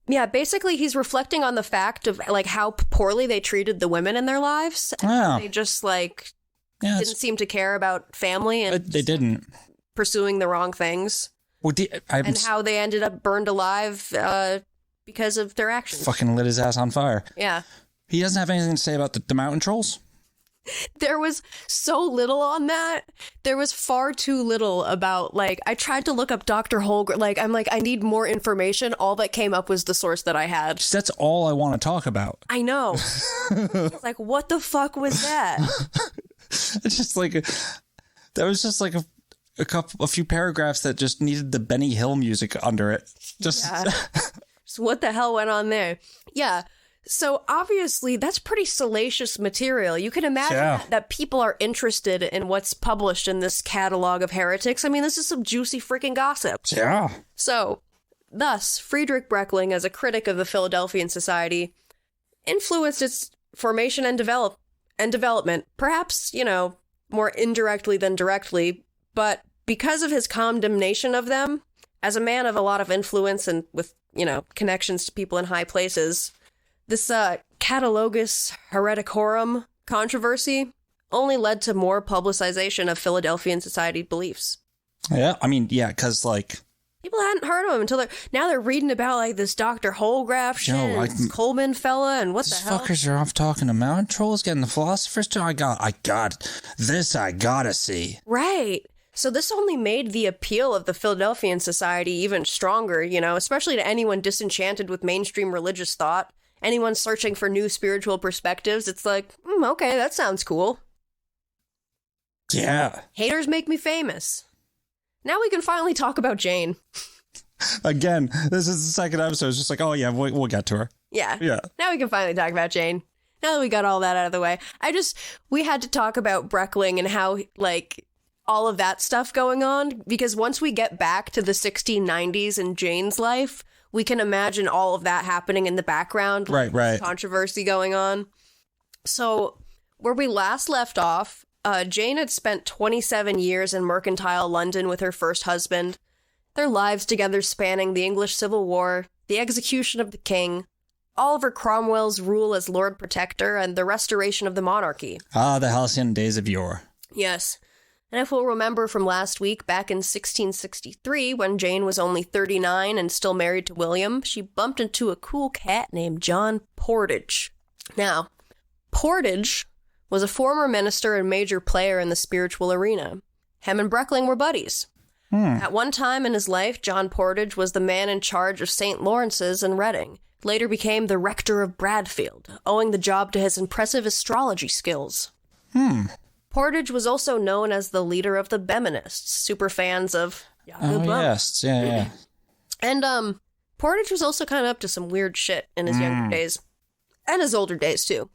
Yeah, basically he's reflecting on the fact of like how poorly they treated the women in their lives. Yeah. They just didn't seem to care about family and They didn't. pursuing the wrong things. Well, And how they ended up burned alive because of their actions. fucking lit his ass on fire. Yeah. He doesn't have anything to say about the mountain trolls? There was so little on that. There was far too little about, I tried to look up Dr. Holger. I need more information. All that came up was the source that I had. That's all I want to talk about. I know. Like, what the fuck was that? It's just like that was just like a few paragraphs that just needed the Benny Hill music under it. Just So what the hell went on there? Yeah. So obviously that's pretty salacious material. You can imagine that people are interested in what's published in this catalog of heretics. I mean, this is some juicy freaking gossip. Yeah. So, thus, Friedrich Breckling, as a critic of the Philadelphian society, influenced its formation and development, perhaps, more indirectly than directly, but because of his condemnation of them, as a man of a lot of influence and with, connections to people in high places, this Catalogus Hereticorum controversy only led to more publicization of Philadelphian society beliefs. Yeah, I mean, because, people hadn't heard of him until they're reading about, this Dr. Holgraph shit, this Coleman fella, and what the hell? These fuckers are off talking to mountain trolls, getting the philosophers too. I gotta see. Right. So this only made the appeal of the Philadelphian society even stronger, especially to anyone disenchanted with mainstream religious thought. Anyone searching for new spiritual perspectives, it's like, okay, that sounds cool. Yeah. Haters make me famous. Now we can finally talk about Jane. Again, this is the second episode. It's just like, oh yeah, we'll get to her. Yeah. Yeah. Now we can finally talk about Jane. Now that we got all that out of the way. We had to talk about Breckling and how, all of that stuff going on, because once we get back to the 1690s in Jane's life, we can imagine all of that happening in the background. Right. Controversy going on. So, where we last left off, Jane had spent 27 years in mercantile London with her first husband, their lives together spanning the English Civil War, the execution of the king, Oliver Cromwell's rule as Lord Protector, and the restoration of the monarchy. Ah, the halcyon days of yore. Yes. And if we'll remember from last week, back in 1663, when Jane was only 39 and still married to William, she bumped into a cool cat named John Portage. Now, Portage was a former minister and major player in the spiritual arena. Him and Breckling were buddies. At one time in his life, John Portage was the man in charge of St. Lawrence's in Reading, later became the rector of Bradfield, owing the job to his impressive astrology skills. Portage was also known as the leader of the Beminists, superfans of Jacob Böhm. Yes, yeah. And Portage was also kind of up to some weird shit in his younger days. And his older days, too.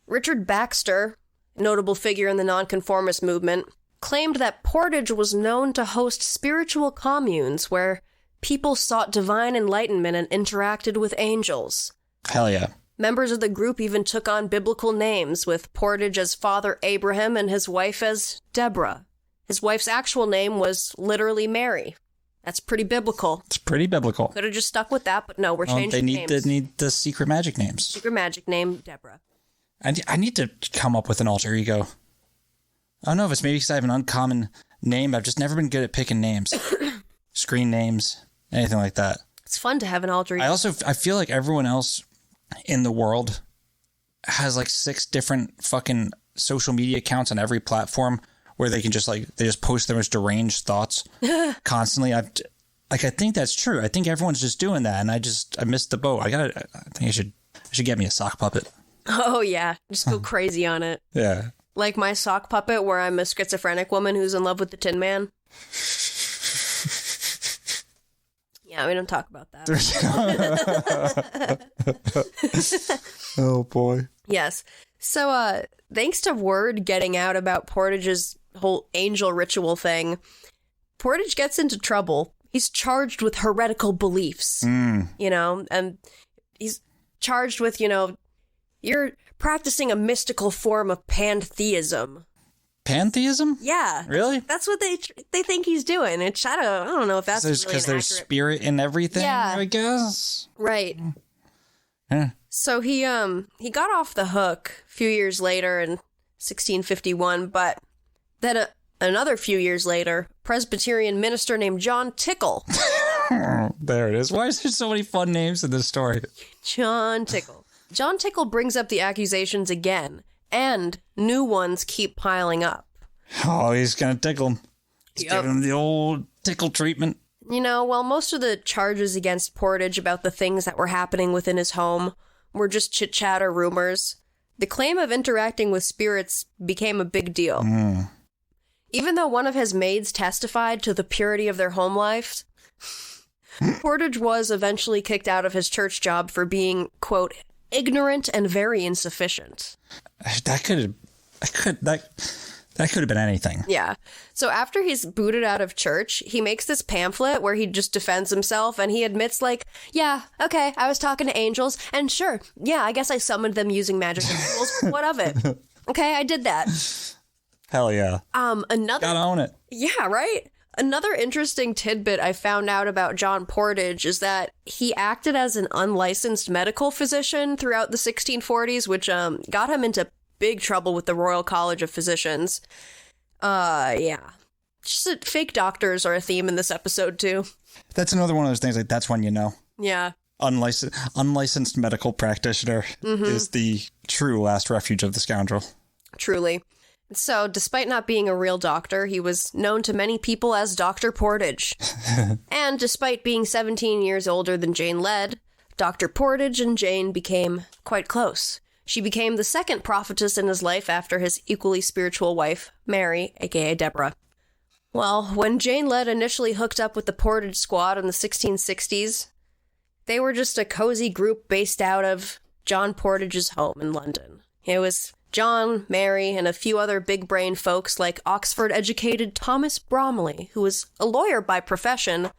Richard Baxter, notable figure in the nonconformist movement, claimed that Portage was known to host spiritual communes where people sought divine enlightenment and interacted with angels. Hell yeah. Members of the group even took on biblical names, with Portage as Father Abraham and his wife as Deborah. His wife's actual name was literally Mary. That's pretty biblical. It's pretty biblical. Could have just stuck with that, but no, we're changing names. They need the secret magic names. Secret magic name, Deborah. I need to come up with an alter ego. I don't know if it's maybe because I have an uncommon name. I've just never been good at picking names. Screen names, anything like that. It's fun to have an alter ego. I feel like everyone else in the world has 6 different fucking social media accounts on every platform where they can just they just post their most deranged thoughts constantly. I think that's true. I think everyone's just doing that, and I missed the boat. I think I should get me a sock puppet. Oh yeah, just go crazy on it. Yeah. Like my sock puppet where I'm a schizophrenic woman who's in love with the Tin Man. Yeah, we don't talk about that. Oh, boy. Yes. So, thanks to word getting out about Portage's whole angel ritual thing, Portage gets into trouble. He's charged with heretical beliefs, and he's charged with, you're practicing a mystical form of pantheism. Pantheism? Yeah. Really? That's what they think he's doing. I don't know if that's really because there's accurate... spirit in everything, yeah. I guess. Right. Yeah. So he got off the hook a few years later in 1651, but then another few years later, Presbyterian minister named John Tickle. There it is. Why is there so many fun names in this story? John Tickle. John Tickle brings up the accusations again, and new ones keep piling up. Oh, he's gonna tickle him. He's giving him the old tickle treatment. While most of the charges against Portage about the things that were happening within his home were just chit-chat or rumors, the claim of interacting with spirits became a big deal. Even though one of his maids testified to the purity of their home life, Portage was eventually kicked out of his church job for being, quote, ignorant and very insufficient. That could have been anything. Yeah. So after he's booted out of church, he makes this pamphlet where he just defends himself, and he admits, like, yeah, okay, I was talking to angels, and sure, yeah, I guess I summoned them using magic rituals. What of it? Okay, I did that. Hell yeah. Another... Gotta own it. Yeah, right? Another interesting tidbit I found out about John Portage is that he acted as an unlicensed medical physician throughout the 1640s, which got him into big trouble with the Royal College of Physicians. Yeah. Just fake doctors are a theme in this episode, too. That's another one of those things, like, that's when you know. Yeah. Unlicensed medical practitioner is the true last refuge of the scoundrel. Truly. So, despite not being a real doctor, he was known to many people as Dr. Portage. And despite being 17 years older than Jane Led, Dr. Portage and Jane became quite close. She became the second prophetess in his life after his equally spiritual wife, Mary, aka Deborah. Well, when Jane Led initially hooked up with the Portage squad in the 1660s, they were just a cozy group based out of John Portage's home in London. It was John, Mary, and a few other big-brain folks like Oxford-educated Thomas Bromley, who was a lawyer by profession,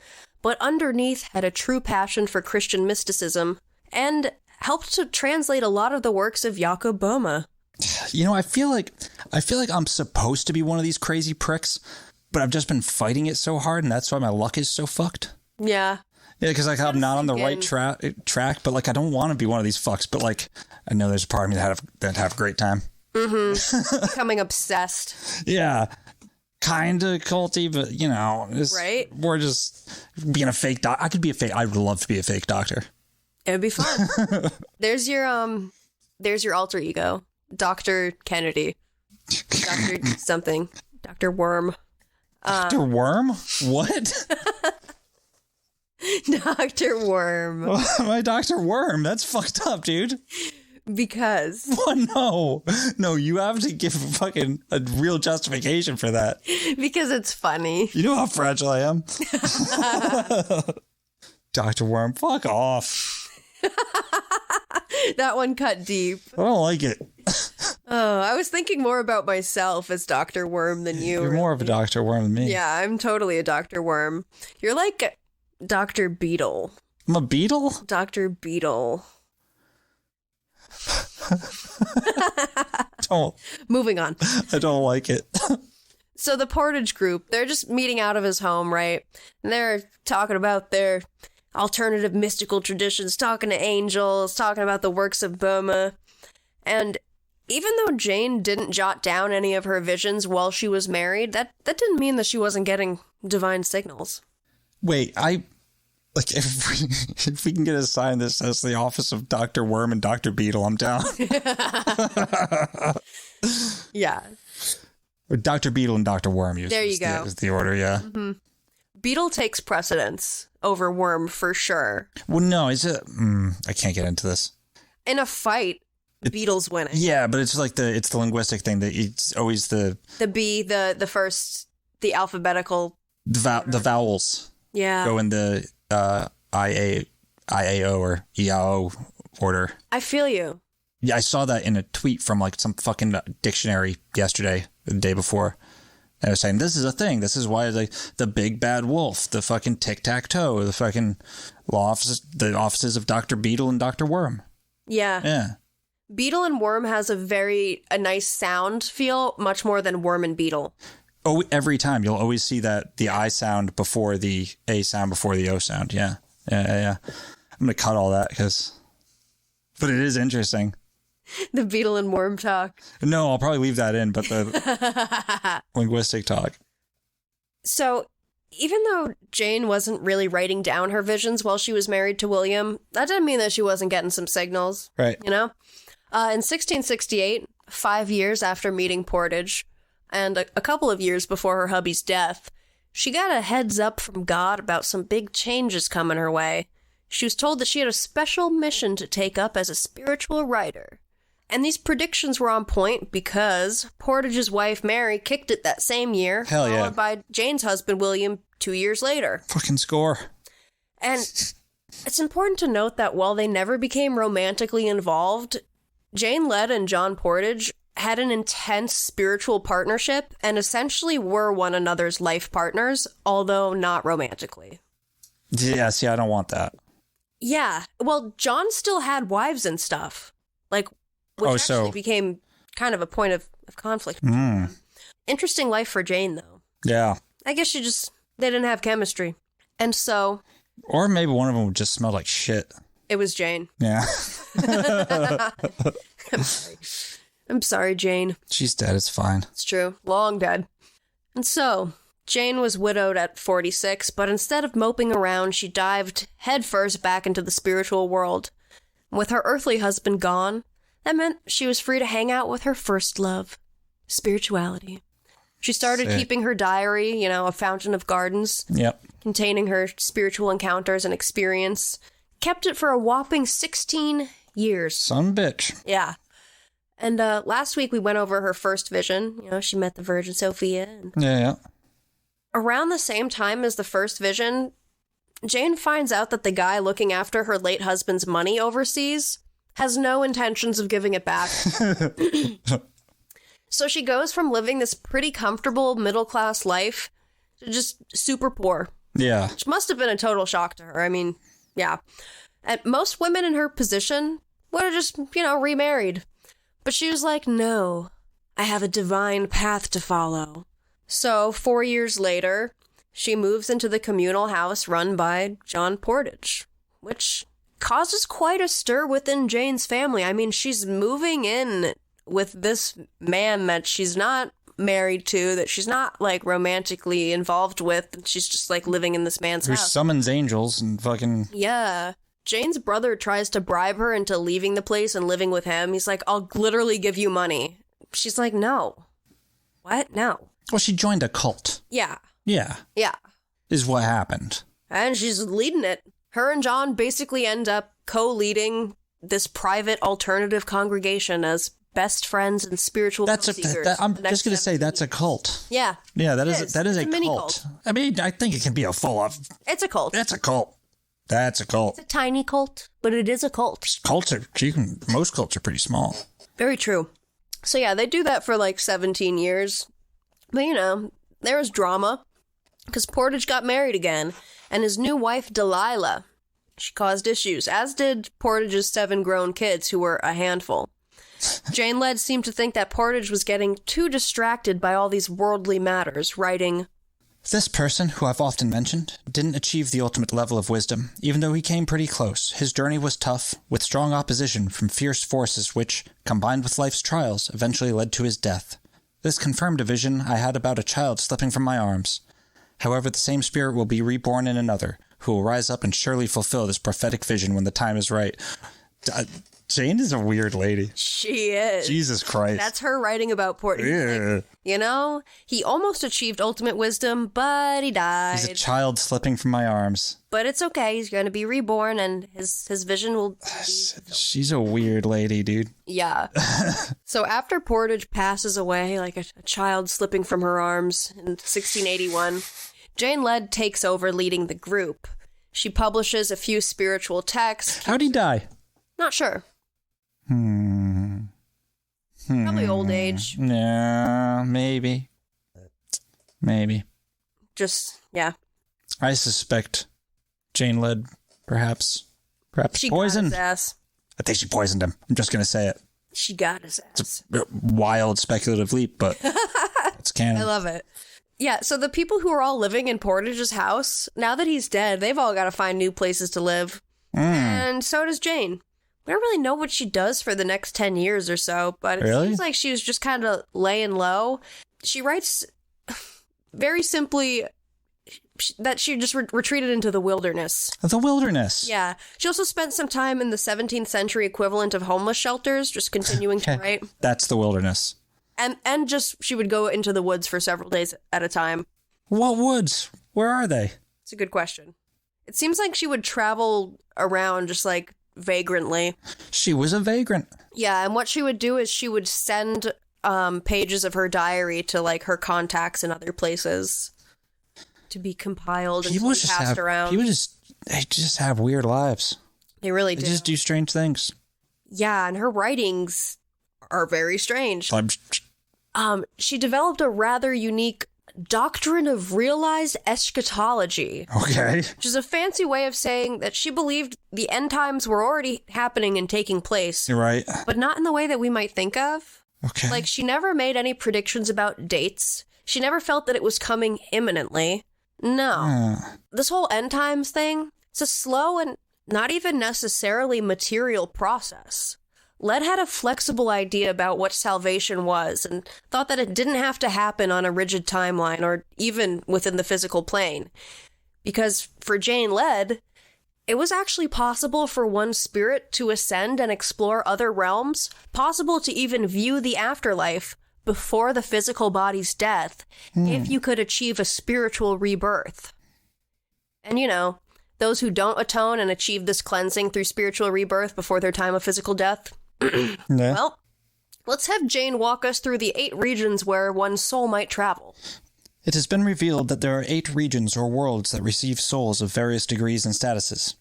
but underneath had a true passion for Christian mysticism, and helped to translate a lot of the works of Jakob Boehme. You know, I feel like I'm supposed to be one of these crazy pricks, but I've just been fighting it so hard, and that's why my luck is so fucked. Yeah. Yeah, because like I'm not on the right track, but like I don't want to be one of these fucks. But like I know there's a part of me that have a great time. Becoming obsessed. Yeah, kind of culty, but you know, right? We're just being a fake doctor. I would love to be a fake doctor. It'd be fun. There's your alter ego, Dr. Kennedy, Dr. something, Dr. Worm. Dr. Worm? What? Dr. Worm. My Dr. Worm? That's fucked up, dude. Because. What? No, you have to give a real justification for that. Because it's funny. You know how fragile I am? Dr. Worm, fuck off. That one cut deep. I don't like it. Oh, I was thinking more about myself as Dr. Worm than you. You're more of a Dr. Worm than me. Yeah, I'm totally a Dr. Worm. You're like Dr. Beetle. I'm a beetle? Dr. Beetle. Moving on. I don't like it. So the Portage group, they're just meeting out of his home, right? And they're talking about their alternative mystical traditions, talking to angels, talking about the works of Boehme. And even though Jane didn't jot down any of her visions while she was married, that didn't mean that she wasn't getting divine signals. Wait, if we can get a sign that says the office of Dr. Worm and Dr. Beetle, I'm down. Yeah. Or Dr. Beetle and Dr. Worm. There you go. Is the order, yeah. Mm-hmm. Beetle takes precedence over Worm for sure. Well, no, is it? I can't get into this. In a fight, Beetle's winning. Yeah, but it's like the linguistic thing that it's always the B, the first, the alphabetical. The vowels. Yeah. Go in the IAO or EIO order. I feel you. Yeah, I saw that in a tweet from like some fucking dictionary yesterday, the day before. And I was saying, this is a thing. This is why like the big bad wolf, the fucking tic-tac-toe, the fucking the offices of Dr. Beetle and Dr. Worm. Yeah. Yeah. Beetle and Worm has a nice sound feel, much more than Worm and Beetle. Oh, every time you'll always see that the I sound before the A sound before the O sound. Yeah. I'm going to cut all that but it is interesting. The Beetle and Worm talk. No, I'll probably leave that in, but the linguistic talk. So even though Jane wasn't really writing down her visions while she was married to William, that didn't mean that she wasn't getting some signals. Right. You know? In 1668, 5 years after meeting Portage, and a couple of years before her hubby's death, she got a heads up from God about some big changes coming her way. She was told that she had a special mission to take up as a spiritual writer. And these predictions were on point because Portage's wife, Mary, kicked it that same year. Hell yeah. Followed by Jane's husband, William, 2 years later. Fucking score. And it's important to note that while they never became romantically involved, Jane Led and John Portage had an intense spiritual partnership and essentially were one another's life partners, although not romantically. Yeah, see, I don't want that. Yeah, well, John still had wives and stuff, like, which actually became kind of a point of conflict. Interesting life for Jane, though. Yeah. I guess they didn't have chemistry. And so... Or maybe one of them just smelled like shit. It was Jane. Yeah. I'm sorry, Jane. She's dead, it's fine. It's true. Long dead. And so, Jane was widowed at 46, but instead of moping around, she dived headfirst back into the spiritual world. With her earthly husband gone, that meant she was free to hang out with her first love, spirituality. She started keeping her diary, a fountain of gardens, containing her spiritual encounters and experience. Kept it for a whopping 16 years. Son of a bitch. Yeah. And last week we went over her first vision. She met the Virgin Sophia. And Yeah. around the same time as the first vision, Jane finds out that the guy looking after her late husband's money overseas has no intentions of giving it back. So she goes from living this pretty comfortable middle-class life to just super poor. Yeah. Which must have been a total shock to her. I mean, yeah. And most women in her position would have just, remarried. But she was like, no, I have a divine path to follow. So 4 years later, she moves into the communal house run by John Portage, which causes quite a stir within Jane's family. I mean, she's moving in with this man that she's not married to, that she's not, romantically involved with, and she's just, living in this man's house. Who summons angels and fucking... Yeah. Jane's brother tries to bribe her into leaving the place and living with him. He's like, I'll literally give you money. She's like, no. What? No. Well, she joined a cult. Yeah. Yeah. Yeah. Is what happened. And she's leading it. Her and John basically end up co-leading this private alternative congregation as best friends and spiritual seekers. I'm just going to say that's a cult. Yeah. Yeah, that is a mini cult. I mean, I think it can be a full-off... It's a cult. That's a cult. That's a cult. It's a tiny cult, but it is a cult. Most cults are pretty small. Very true. So yeah, they do that for 17 years. But there was drama because Portage got married again, and his new wife, Delilah, she caused issues, as did Portage's 7 grown kids, who were a handful. Jane Led seemed to think that Portage was getting too distracted by all these worldly matters, writing, This person, who I've often mentioned, didn't achieve the ultimate level of wisdom, even though he came pretty close. His journey was tough, with strong opposition from fierce forces which, combined with life's trials, eventually led to his death. This confirmed a vision I had about a child slipping from my arms. However, the same spirit will be reborn in another, who will rise up and surely fulfill this prophetic vision when the time is right. Jane is a weird lady. She is. Jesus Christ. That's her writing about Portage. Yeah. He almost achieved ultimate wisdom, but he died. He's a child slipping from my arms. But it's okay. He's going to be reborn, and his vision will be... She's a weird lady, dude. Yeah. So after Portage passes away, like a child slipping from her arms in 1681, Jane Led takes over leading the group. She publishes a few spiritual texts. How'd he die? Not sure. Probably old age. Yeah, maybe. Just, yeah. I suspect Jane Led, perhaps She poisoned. got his ass. I think she poisoned him. I'm just going to say it. She got his ass. It's a wild speculative leap, but it's canon. I love it. Yeah, so the people who are all living in Portage's house, now that he's dead, they've all got to find new places to live. And so does Jane. We don't really know what she does for the next 10 years or so, but it seems like she was just kind of laying low. She writes very simply that she just retreated into the wilderness. The wilderness. Yeah. She also spent some time in the 17th century equivalent of homeless shelters, just continuing to write. That's the wilderness. And just she would go into the woods for several days at a time. What woods? Where are they? It's a good question. It seems like she would travel around just vagrantly. She was a vagrant. Yeah, and what she would do is she would send pages of her diary to like her contacts in other places to be compiled and to be passed around. They just have weird lives. They really They do. just do strange things. Yeah, and her writings are very strange. She developed a rather unique doctrine of realized eschatology. Okay. Which is a fancy way of saying that she believed the end times were already happening and taking place. You're right. But not in the way that we might think of. Okay. Like, she never made any predictions about dates. She never felt that it was coming imminently. No. This whole end times thing, it's a slow and not even necessarily material process. Led had a flexible idea about what salvation was and thought that it didn't have to happen on a rigid timeline or even within the physical plane. Because for Jane Led, it was actually possible for one's spirit to ascend and explore other realms, possible to even view the afterlife before the physical body's death, if you could achieve a spiritual rebirth. And, you know, those who don't atone and achieve this cleansing through spiritual rebirth before their time of physical death, well, let's have Jane walk us through the 8 regions where one's soul might travel. It has been revealed that there are 8 regions or worlds that receive souls of various degrees and statuses.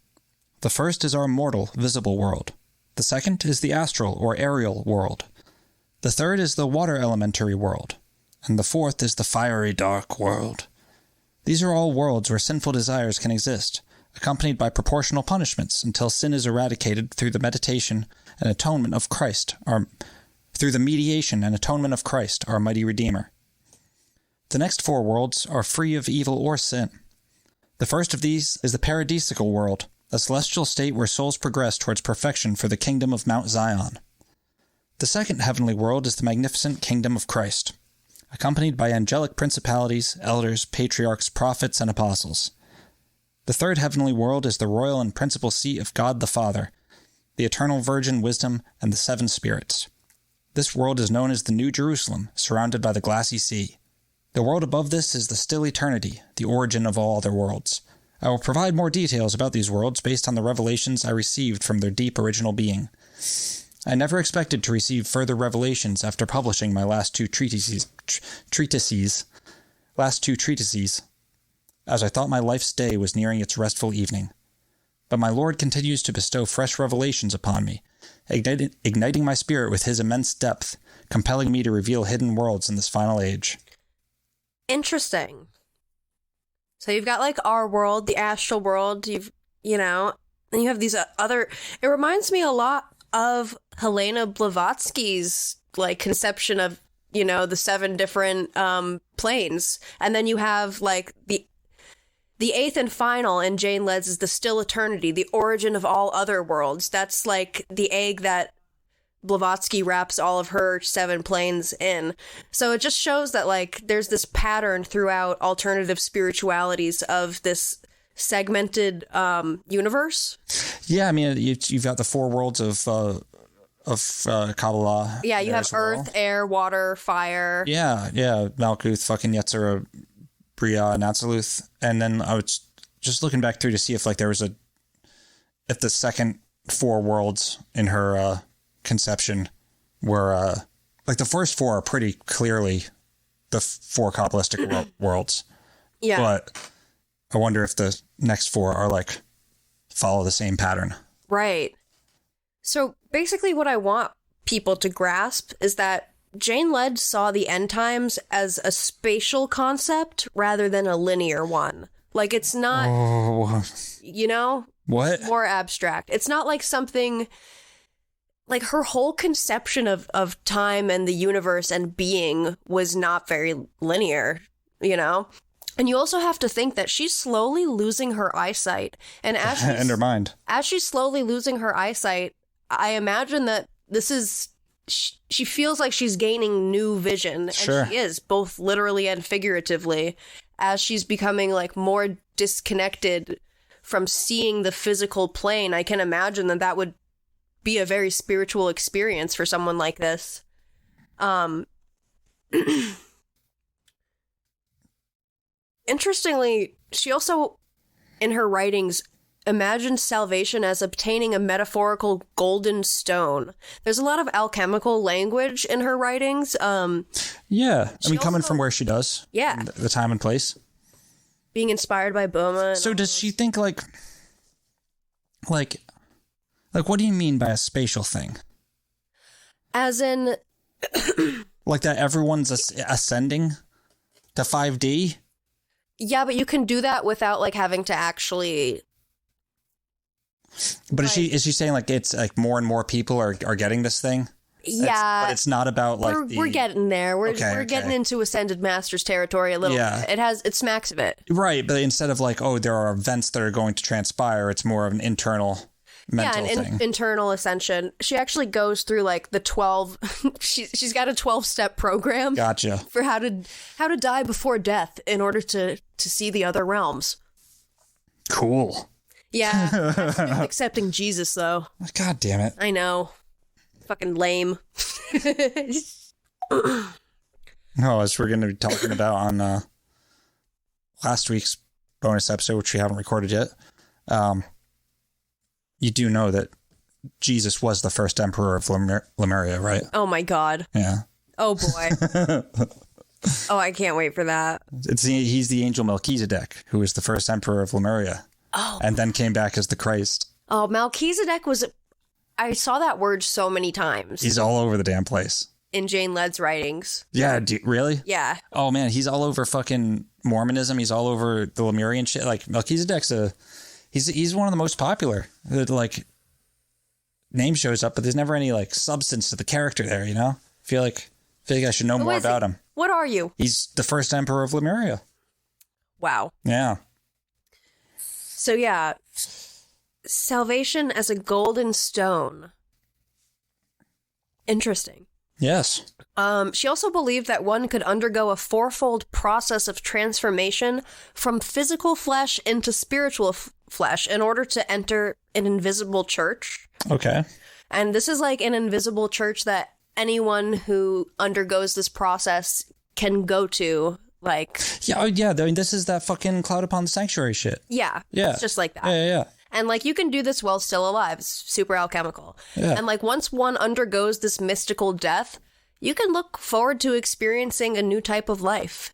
The first is our mortal, visible world. The second is the astral or aerial world. The third is the water elementary world. And the fourth is the fiery dark world. These are all worlds where sinful desires can exist, accompanied by proportional punishments until sin is eradicated through the meditation and atonement of Christ, through the mediation and atonement of Christ, our mighty Redeemer. The next 4 worlds are free of evil or sin. The first of these is the paradisical world, a celestial state where souls progress towards perfection for the kingdom of Mount Zion. The second heavenly world is the magnificent kingdom of Christ, accompanied by angelic principalities, elders, patriarchs, prophets, and apostles. The third heavenly world is the royal and principal seat of God the Father, the eternal virgin wisdom, and the 7 spirits. This world is known as the New Jerusalem, surrounded by the glassy sea. The world above this is the still eternity, the origin of all other worlds. I will provide more details about these worlds based on the revelations I received from their deep original being. I never expected to receive further revelations after publishing my last two treatises, as I thought my life's day was nearing its restful evening. But my Lord continues to bestow fresh revelations upon me, igniting my spirit with his immense depth, compelling me to reveal hidden worlds in this final age. Interesting. So you've got like our world, the astral world, and you have these other, it reminds me a lot of Helena Blavatsky's like conception of, the 7 different planes. And then you have like the 8th and final in Jane Led's is the still eternity, the origin of all other worlds. That's like the egg that Blavatsky wraps all of her 7 planes in. So it just shows that like there's this pattern throughout alternative spiritualities of this segmented universe. Yeah, I mean, you've got the 4 worlds of Kabbalah. Yeah, you have earth, air, water, fire. Yeah, Malkuth, fucking Yetzirah, Bria, Natzaluth. And then I was just looking back through to see if like there was if the second 4 worlds in her conception were like the first 4 are pretty clearly the 4 Kabbalistic worlds. Yeah. But I wonder if the next 4 are like follow the same pattern. Right. So basically what I want people to grasp is that Jane Led saw the end times as a spatial concept rather than a linear one. Like it's not, what? More abstract. It's not like something like her whole conception of time and the universe and being was not very linear, And you also have to think that she's slowly losing her eyesight. And as and her mind. As she's slowly losing her eyesight, I imagine that this is... She feels like she's gaining new vision. And sure. She is, both literally and figuratively, as she's becoming like more disconnected from seeing the physical plane. I can imagine that would be a very spiritual experience for someone like this. Interestingly, she also, in her writings, imagined salvation as obtaining a metaphorical golden stone. There's a lot of alchemical language in her writings. Yeah. I mean, coming also- from where she does. Yeah. The time and place. Being inspired by Boma. So does she think like, what do you mean by a spatial thing? As in, Like that everyone's ascending to 5D? yeah, but you can do that without like having to actually. But is she saying like it's like more and more people are getting this thing? Yeah, But it's not about like we're getting there. We're Okay. getting into Ascended Masters territory a little Yeah. bit. It smacks of it. Right, but instead of like, oh, there are events that are going to transpire, it's more of an internal mental Yeah, thing. internal ascension. She actually goes through like the 12. She's got a 12-step program Gotcha. for how to die before death in order to see the other realms. Cool. Yeah, that's to do with accepting Jesus though. God damn it. I know, fucking lame. No, as we're going to be talking about on last week's bonus episode, which we haven't recorded yet, you do know that Jesus was the first emperor of Lemuria, right? Oh my god. Yeah. Oh boy. Oh, I can't wait for that. He's the angel Melchizedek, who was the first emperor of Lemuria. Oh. And then came back as the Christ. Oh, Melchizedek was. I saw that word so many times He's all over the damn place. in Jane Ledd's writings. Yeah, really? Yeah. Oh man, he's all over fucking Mormonism. He's all over the Lemurian shit. Like Melchizedek's he's one of the most popular. Like name shows up, but there's never any like substance to the character there. You know, I feel like I should know Who more is about he? him. What are you? He's the first emperor of Lemuria. Wow. Yeah. So yeah, salvation as a golden stone. Interesting. Yes. She also believed that one could undergo a fourfold process of transformation from physical flesh into spiritual flesh in order to enter an invisible church. Okay. And this is like an invisible church that anyone who undergoes this process can go to. Like, Yeah. Oh, yeah. I mean, this is that fucking cloud upon the sanctuary shit. yeah, Yeah. it's just like that. Yeah. And like you can do this while still alive. It's super alchemical. Yeah. And like once one undergoes this mystical death, you can look forward to experiencing a new type of life.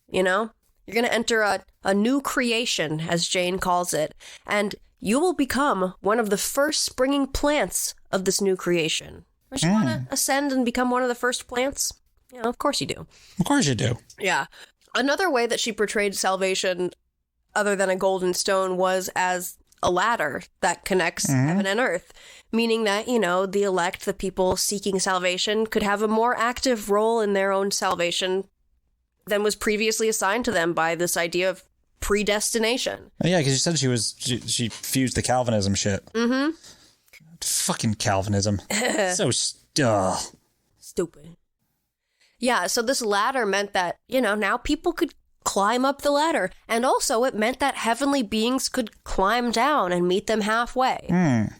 You know? You're going to enter a new creation, as Jane calls it, and you will become one of the first springing plants of this new creation. Don't you want to ascend and become one of the first plants? Yeah, of course you do. Of course you do. Yeah. Another way that she portrayed salvation, other than a golden stone, was as a ladder that connects heaven and earth, meaning that, you know, the elect, the people seeking salvation, could have a more active role in their own salvation than was previously assigned to them by this idea of predestination. Yeah, because you said she fused the Calvinism shit. Mm-hmm. Fucking Calvinism. So Stupid. Yeah, so this ladder meant that, you know, now people could climb up the ladder. And also it meant that heavenly beings could climb down and meet them halfway.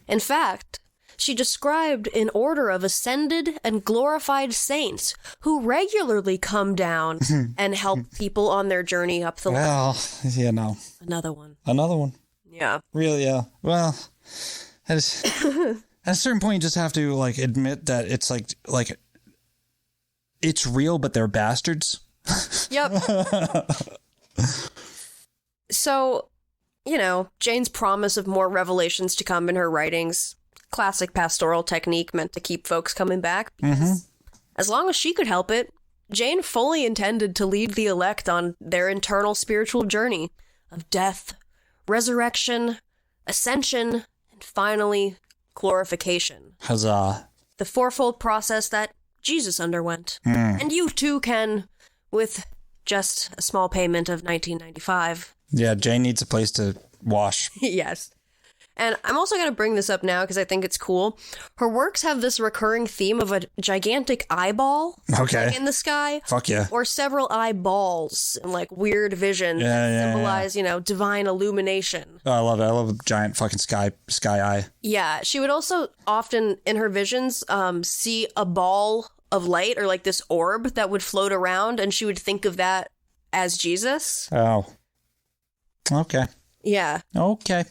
In fact, she described an order of ascended and glorified saints who regularly come down and help people on their journey up the ladder. Well, yeah, no. Another one. Another one. Yeah. Really, yeah. Well, at a certain point, you just have to like admit that it's like it's real, but they're bastards. Yep. So, you know, Jane's promise of more revelations to come in her writings, classic pastoral technique meant to keep folks coming back. Because as long as she could help it, Jane fully intended to lead the elect on their internal spiritual journey of death, resurrection, ascension, and finally, glorification. Huzzah. The fourfold process that Jesus underwent. And you too can, with just a small payment of $19.95. Yeah, Jane needs a place to wash. Yes. And I'm also going to bring this up now because I think it's cool. Her works have this recurring theme of a gigantic eyeball Okay. like in the sky. Fuck yeah. Or several eyeballs and like weird visions that symbolize, you know, divine illumination. Oh, I love it. I love a giant fucking sky eye. Yeah. She would also often in her visions see a ball of light or like this orb that would float around, and she would think of that as Jesus. Oh. Okay. Yeah. Okay.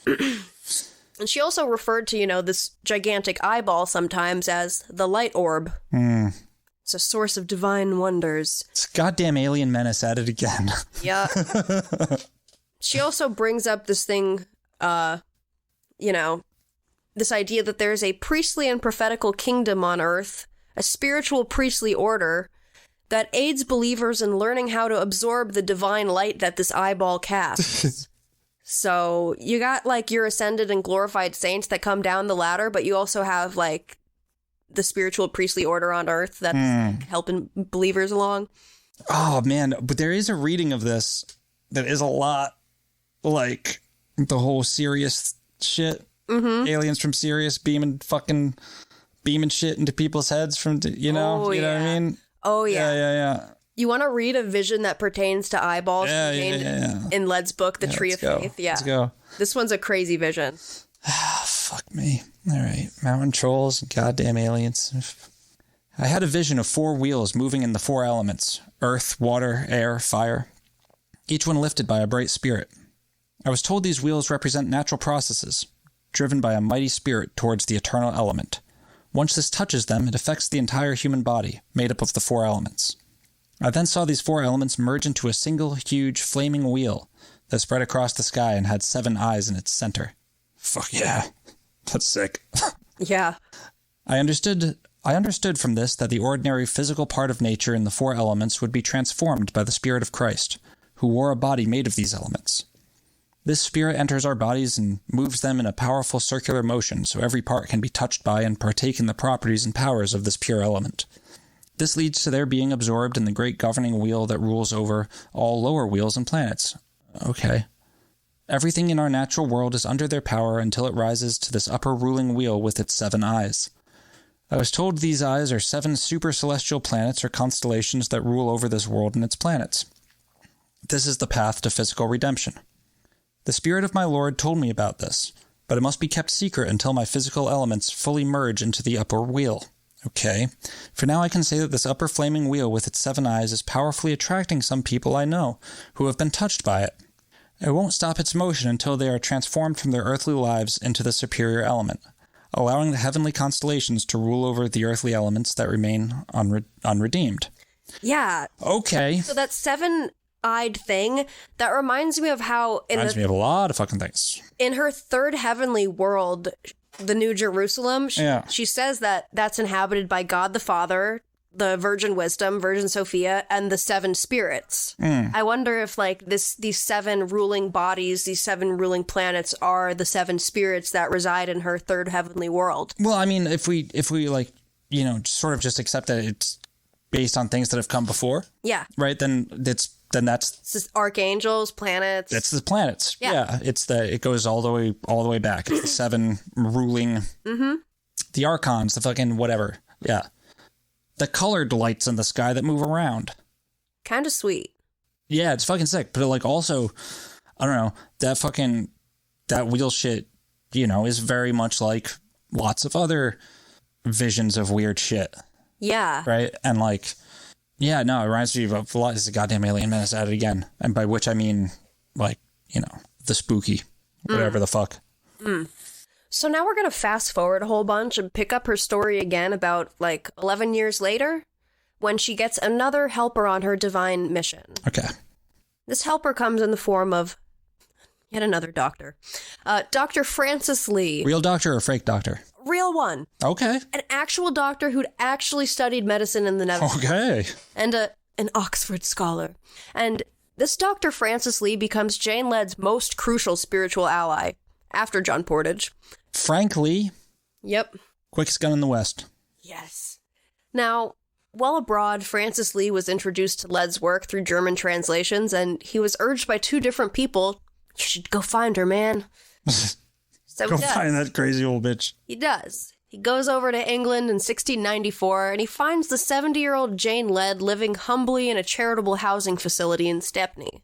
And she also referred to, this gigantic eyeball sometimes as the light orb. It's a source of divine wonders. It's goddamn alien menace at it again. Yeah. She also brings up this thing, this idea that there's a priestly and prophetical kingdom on Earth, a spiritual priestly order that aids believers in learning how to absorb the divine light that this eyeball casts. So you got your ascended and glorified saints that come down the ladder, but you also have the spiritual priestly order on Earth that's helping believers along. Oh man, but there is a reading of this that is a lot like the whole Sirius shit. Mm-hmm. Aliens from Sirius beaming shit into people's heads from you know what I mean? Oh yeah. Yeah. You want to read a vision that pertains to eyeballs contained in Led's book, The Tree of Faith? Yeah. Let's go. This one's a crazy vision. Fuck me. All right. Mountain trolls and goddamn aliens. I had a vision of 4 wheels moving in the 4 elements: earth, water, air, fire, each one lifted by a bright spirit. I was told these wheels represent natural processes, driven by a mighty spirit towards the eternal element. Once this touches them, it affects the entire human body, made up of the 4 elements. I then saw these 4 elements merge into a single, huge, flaming wheel that spread across the sky and had 7 eyes in its center. Fuck yeah. That's sick. Yeah. I understood from this that the ordinary physical part of nature in the 4 elements would be transformed by the Spirit of Christ, who wore a body made of these elements. This spirit enters our bodies and moves them in a powerful circular motion so every part can be touched by and partake in the properties and powers of this pure element. This leads to their being absorbed in the great governing wheel that rules over all lower wheels and planets. Okay. Everything in our natural world is under their power until it rises to this upper ruling wheel with its 7 eyes. I was told these eyes are 7 super celestial planets or constellations that rule over this world and its planets. This is the path to physical redemption. The Spirit of my Lord told me about this, but it must be kept secret until my physical elements fully merge into the upper wheel. Okay. For now I can say that this upper flaming wheel with its 7 eyes is powerfully attracting some people I know who have been touched by it. It won't stop its motion until they are transformed from their earthly lives into the superior element, allowing the heavenly constellations to rule over the earthly elements that remain unredeemed. Yeah. Okay. So that 7-eyed thing, that reminds me of how... Reminds me of a lot of fucking things. In her 3rd heavenly world, the New Jerusalem, she says that that's inhabited by God the Father, the Virgin Wisdom, Virgin Sophia, and the 7 spirits. I wonder if these 7 ruling bodies, these 7 ruling planets are the 7 spirits that reside in her 3rd heavenly world. Well, I mean, if we sort of just accept that it's based on things that have come before. Yeah. Right. Then that's it's just archangels, planets. That's the planets. Yeah. It goes all the way back. It's the 7 ruling, the archons, the fucking whatever. Yeah. The colored lights in the sky that move around. Kind of sweet. Yeah, it's fucking sick. But also, I don't know, that wheel shit, is very much like lots of other visions of weird shit. Yeah. Right? And it reminds me of a lot. This is a goddamn alien menace at it again. And by which I mean, the spooky, whatever the fuck. So now we're going to fast forward a whole bunch and pick up her story again about 11 years later when she gets another helper on her divine mission. Okay. This helper comes in the form of yet another doctor. Dr. Francis Lee. Real doctor or fake doctor? Real one. Okay. An actual doctor who'd actually studied medicine in the Netherlands. Okay. And an Oxford scholar. And this Dr. Francis Lee becomes Jane Lead's most crucial spiritual ally after John Portage. Frankly. Yep. Quickest gun in the West. Yes. Now, while abroad, Francis Lee was introduced to Lead's work through German translations, and he was urged by 2 different people, you should go find her, man. So go find that crazy old bitch. He does. He goes over to England in 1694, and he finds the 70-year-old Jane Lead living humbly in a charitable housing facility in Stepney.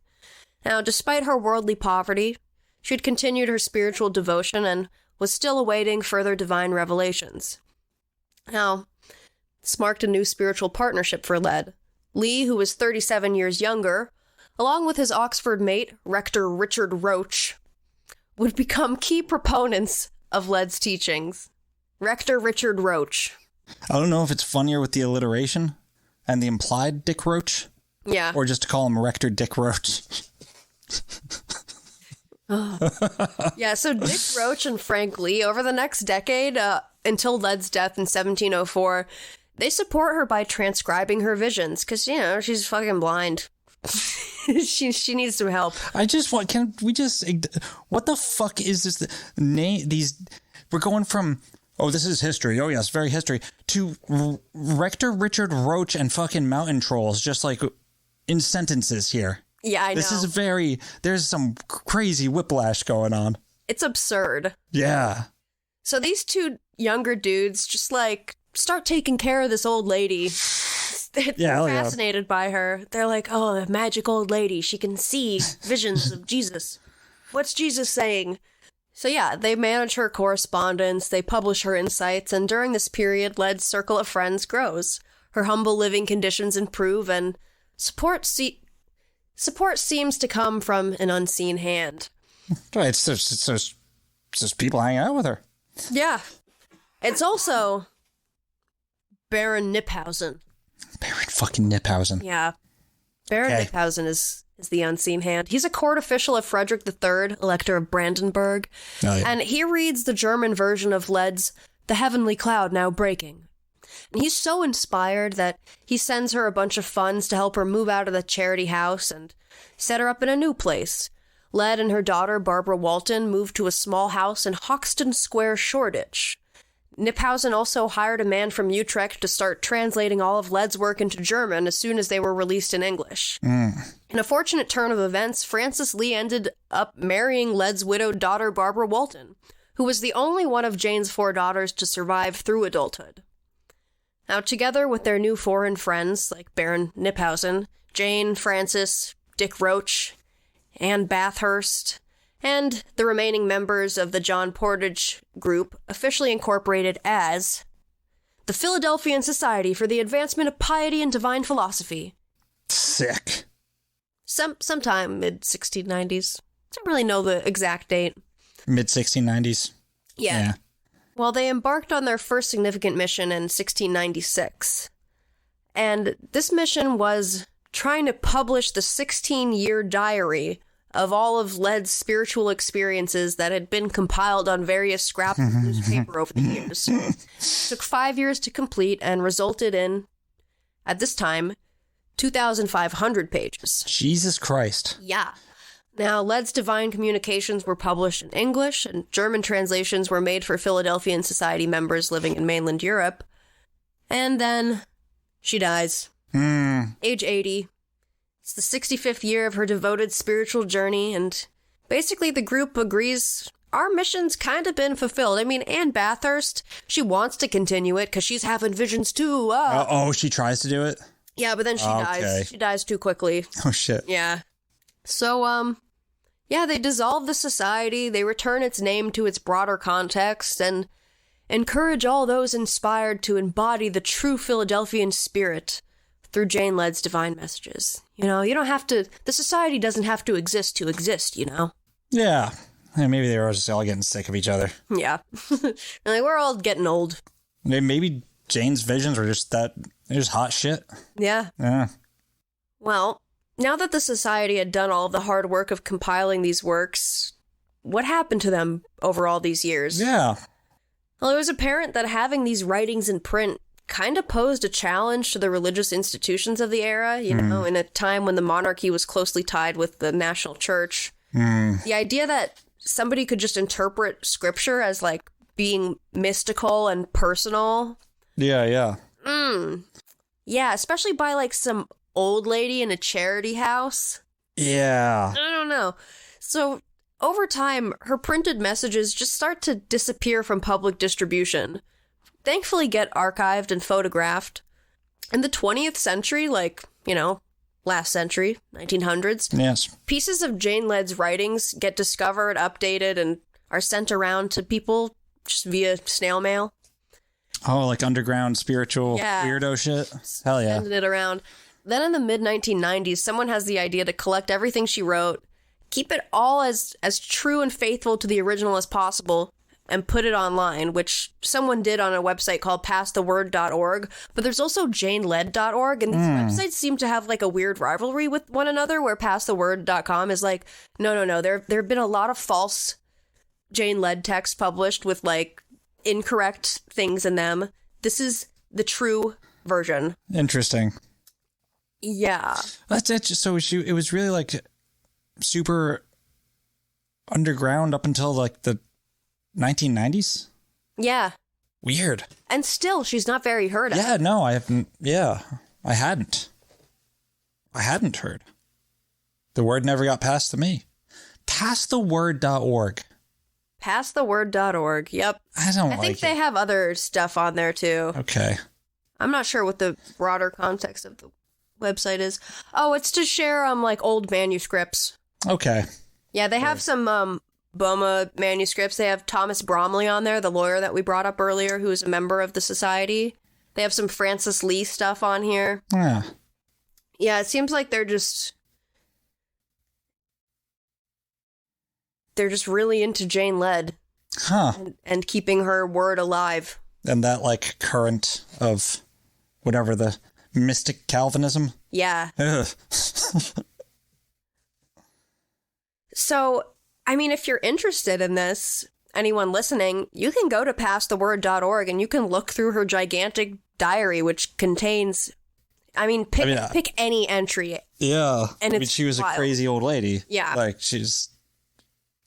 Now, despite her worldly poverty, she had continued her spiritual devotion and was still awaiting further divine revelations. Now, this marked a new spiritual partnership for Lead. Lee, who was 37 years younger, along with his Oxford mate, Rector Richard Roach, would become key proponents of Lead's teachings. Rector Richard Roach. I don't know if it's funnier with the alliteration and the implied Dick Roach. Yeah. Or just to call him Rector Dick Roach. Yeah, so Dick Roach and Frank Lee, over the next decade, until Lead's death in 1704, they support her by transcribing her visions, because, you know, she's fucking blind. she needs some help. I just want, can we just, what the fuck is this? We're going from, oh, this is history. Oh, yes, very history. To Rector Richard Roach and fucking mountain trolls, just like in sentences here. Yeah, I know. This is there's some crazy whiplash going on. It's absurd. Yeah. So these two younger dudes just, like, start taking care of this old lady. They're fascinated by her. They're like, oh, a magic old lady. She can see visions of Jesus. What's Jesus saying? So yeah, they manage her correspondence, they publish her insights, and during this period, Lead's circle of friends grows. Her humble living conditions improve, and support seems to come from an unseen hand. Right, it's just people hanging out with her. Yeah. It's also Baron Nipphausen. Baron fucking Nipphausen. Yeah. Baron Nipphausen is the unseen hand. He's a court official of Frederick III, Elector of Brandenburg. Oh, yeah. And he reads the German version of Lead's The Heavenly Cloud Now Breaking. And he's so inspired that he sends her a bunch of funds to help her move out of the charity house and set her up in a new place. Lead and her daughter, Barbara Walton, moved to a small house in Hoxton Square, Shoreditch. Nipphausen also hired a man from Utrecht to start translating all of Lead's work into German as soon as they were released in English. In a fortunate turn of events, Francis Lee ended up marrying Lead's widowed daughter, Barbara Walton, who was the only one of Jane's 4 daughters to survive through adulthood. Now, together with their new foreign friends, like Baron Nipphausen, Jane, Francis, Dick Roach, Anne Bathurst, and the remaining members of the John Portage group, officially incorporated as the Philadelphian Society for the Advancement of Piety and Divine Philosophy. Sick. Sometime mid-1690s. Don't really know the exact date. Mid-1690s. Yeah. Well, they embarked on their first significant mission in 1696. And this mission was trying to publish the 16-year diary of all of Lead's spiritual experiences that had been compiled on various scraps of newspaper over the years. It took 5 years to complete and resulted in, at this time, 2,500 pages. Jesus Christ. Yeah. Now, Lead's divine communications were published in English, and German translations were made for Philadelphian Society members living in mainland Europe. And then she dies. Age 80. It's the 65th year of her devoted spiritual journey, and basically the group agrees our mission's kind of been fulfilled. I mean, Anne Bathurst, she wants to continue it because she's having visions too. She tries to do it? Yeah, but then she dies. She dies too quickly. Oh, shit. Yeah. So, they dissolve the society, they return its name to its broader context, and encourage all those inspired to embody the true Philadelphian spirit through Jane Lead's divine messages. You know, you don't have to, the society doesn't have to exist, you know? Yeah. And maybe they were just all getting sick of each other. Yeah. Like, we're all getting old. Maybe Jane's visions were just they're just hot shit. Yeah. Yeah. Well, now that the society had done all of the hard work of compiling these works, what happened to them over all these years? Yeah. Well, it was apparent that having these writings in print kind of posed a challenge to the religious institutions of the era, you know, in a time when the monarchy was closely tied with the national church. The idea that somebody could just interpret scripture as, like, being mystical and personal. Yeah. Yeah, especially by, like, some old lady in a charity house. Yeah. I don't know. So, over time, her printed messages just start to disappear from public distribution. Thankfully get archived and photographed. In the 20th century, like, you know, last century, 1900s, yes, pieces of Jane Lead's writings get discovered, updated, and are sent around to people just via snail mail. Oh, like underground spiritual weirdo shit? Hell yeah. Sending it around. Then in the mid-1990s, someone has the idea to collect everything she wrote, keep it all as true and faithful to the original as possible and put it online, which someone did on a website called passtheword.org. But there's also janeled.org, and these websites seem to have like a weird rivalry with one another, where passtheword.com is like, no. There have been a lot of false Jane Led texts published with like incorrect things in them. This is the true version. Interesting. Yeah. That's it. So it was really like super underground up until like the 1990s? Yeah. Weird. And still, she's not very heard of. Yeah, no, I haven't. Yeah, I hadn't heard. The word never got passed to me. Passtheword.org. Passtheword.org. Yep. I think they have other stuff on there too. Okay. I'm not sure what the broader context of the website is. Oh, it's to share like old manuscripts. Okay. Yeah, they have some Boma manuscripts. They have Thomas Bromley on there, the lawyer that we brought up earlier, who is a member of the society. They have some Francis Lee stuff on here. Yeah. Yeah, it seems like they're just really into Jane Led. Huh. And keeping her word alive. And that like current of whatever, the mystic Calvinism. Yeah. Ugh. So, I mean, if you're interested in this, anyone listening, you can go to passtheword.org and you can look through her gigantic diary, which contains, pick any entry. Yeah. And she was wild. A crazy old lady. Yeah. Like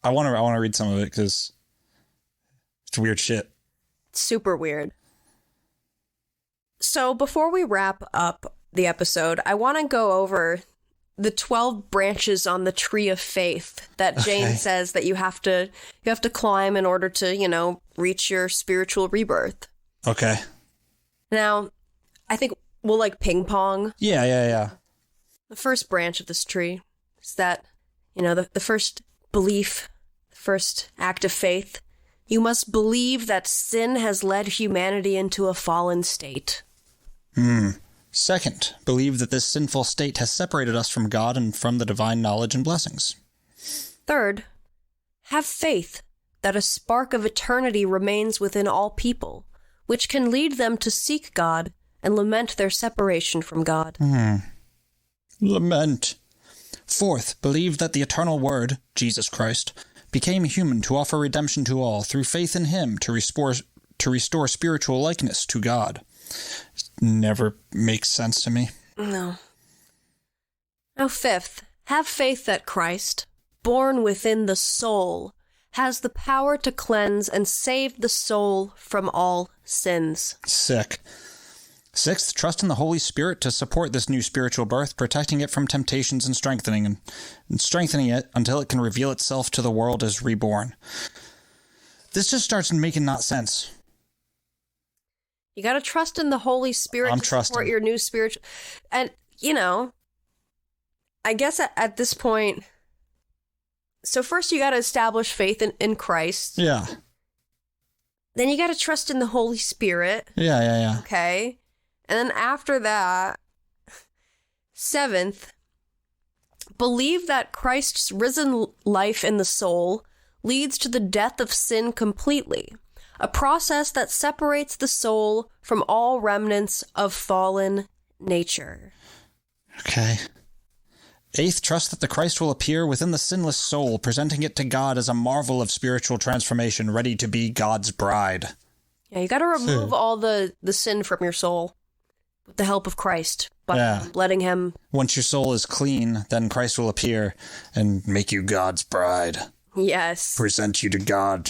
I want to read some of it because it's weird shit. Super weird. So before we wrap up the episode, I want to go over the 12 branches on the tree of faith that Jane says that you have to climb in order to, reach your spiritual rebirth. Okay. Now, I think we'll like ping pong. Yeah. The first branch of this tree is that, the first belief, the first act of faith. You must believe that sin has led humanity into a fallen state. Second, believe that this sinful state has separated us from God and from the divine knowledge and blessings. Third, have faith that a spark of eternity remains within all people, which can lead them to seek God and lament their separation from God. Lament. Fourth, believe that the eternal Word, Jesus Christ, became human to offer redemption to all through faith in him to restore spiritual likeness to God. Never makes sense to me. No. Now, fifth, have faith that Christ, born within the soul, has the power to cleanse and save the soul from all sins. Sick. Sixth, trust in the Holy Spirit to support this new spiritual birth, protecting it from temptations and strengthening it until it can reveal itself to the world as reborn. This just starts making not sense. You got to trust in the Holy Spirit to support your new spiritual... And, I guess at this point... So first you got to establish faith in Christ. Yeah. Then you got to trust in the Holy Spirit. Yeah. Okay. And then after that, seventh, believe that Christ's risen life in the soul leads to the death of sin completely. A process that separates the soul from all remnants of fallen nature. Okay. Eighth, trust that the Christ will appear within the sinless soul, presenting it to God as a marvel of spiritual transformation, ready to be God's bride. Yeah, you got to remove all the sin from your soul with the help of Christ, by letting him... Once your soul is clean, then Christ will appear and make you God's bride. Yes. Present you to God.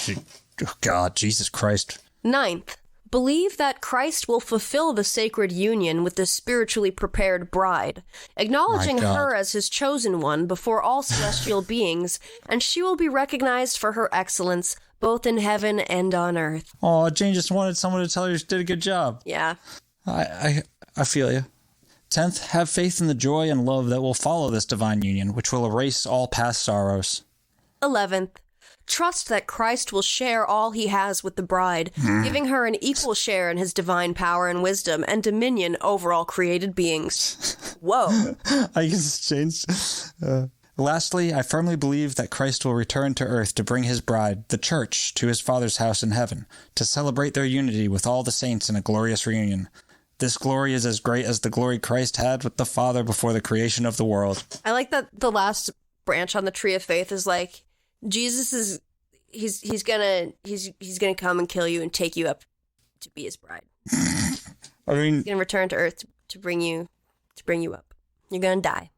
God, Jesus Christ. Ninth, believe that Christ will fulfill the sacred union with the spiritually prepared bride, acknowledging her as his chosen one before all celestial beings, and she will be recognized for her excellence both in heaven and on earth. Oh, Jane just wanted someone to tell her she did a good job. Yeah. I feel you. 10th, have faith in the joy and love that will follow this divine union, which will erase all past sorrows. 11th, trust that Christ will share all he has with the bride, giving her an equal share in his divine power and wisdom and dominion over all created beings. Whoa. I guess it's changed. Lastly, I firmly believe that Christ will return to earth to bring his bride, the church, to his Father's house in heaven, to celebrate their unity with all the saints in a glorious reunion. This glory is as great as the glory Christ had with the Father before the creation of the world. I like that the last branch on the tree of faith is like, Jesus is, he's gonna come and kill you and take you up to be his bride. I mean, He's gonna return to earth to bring you up. You're gonna die.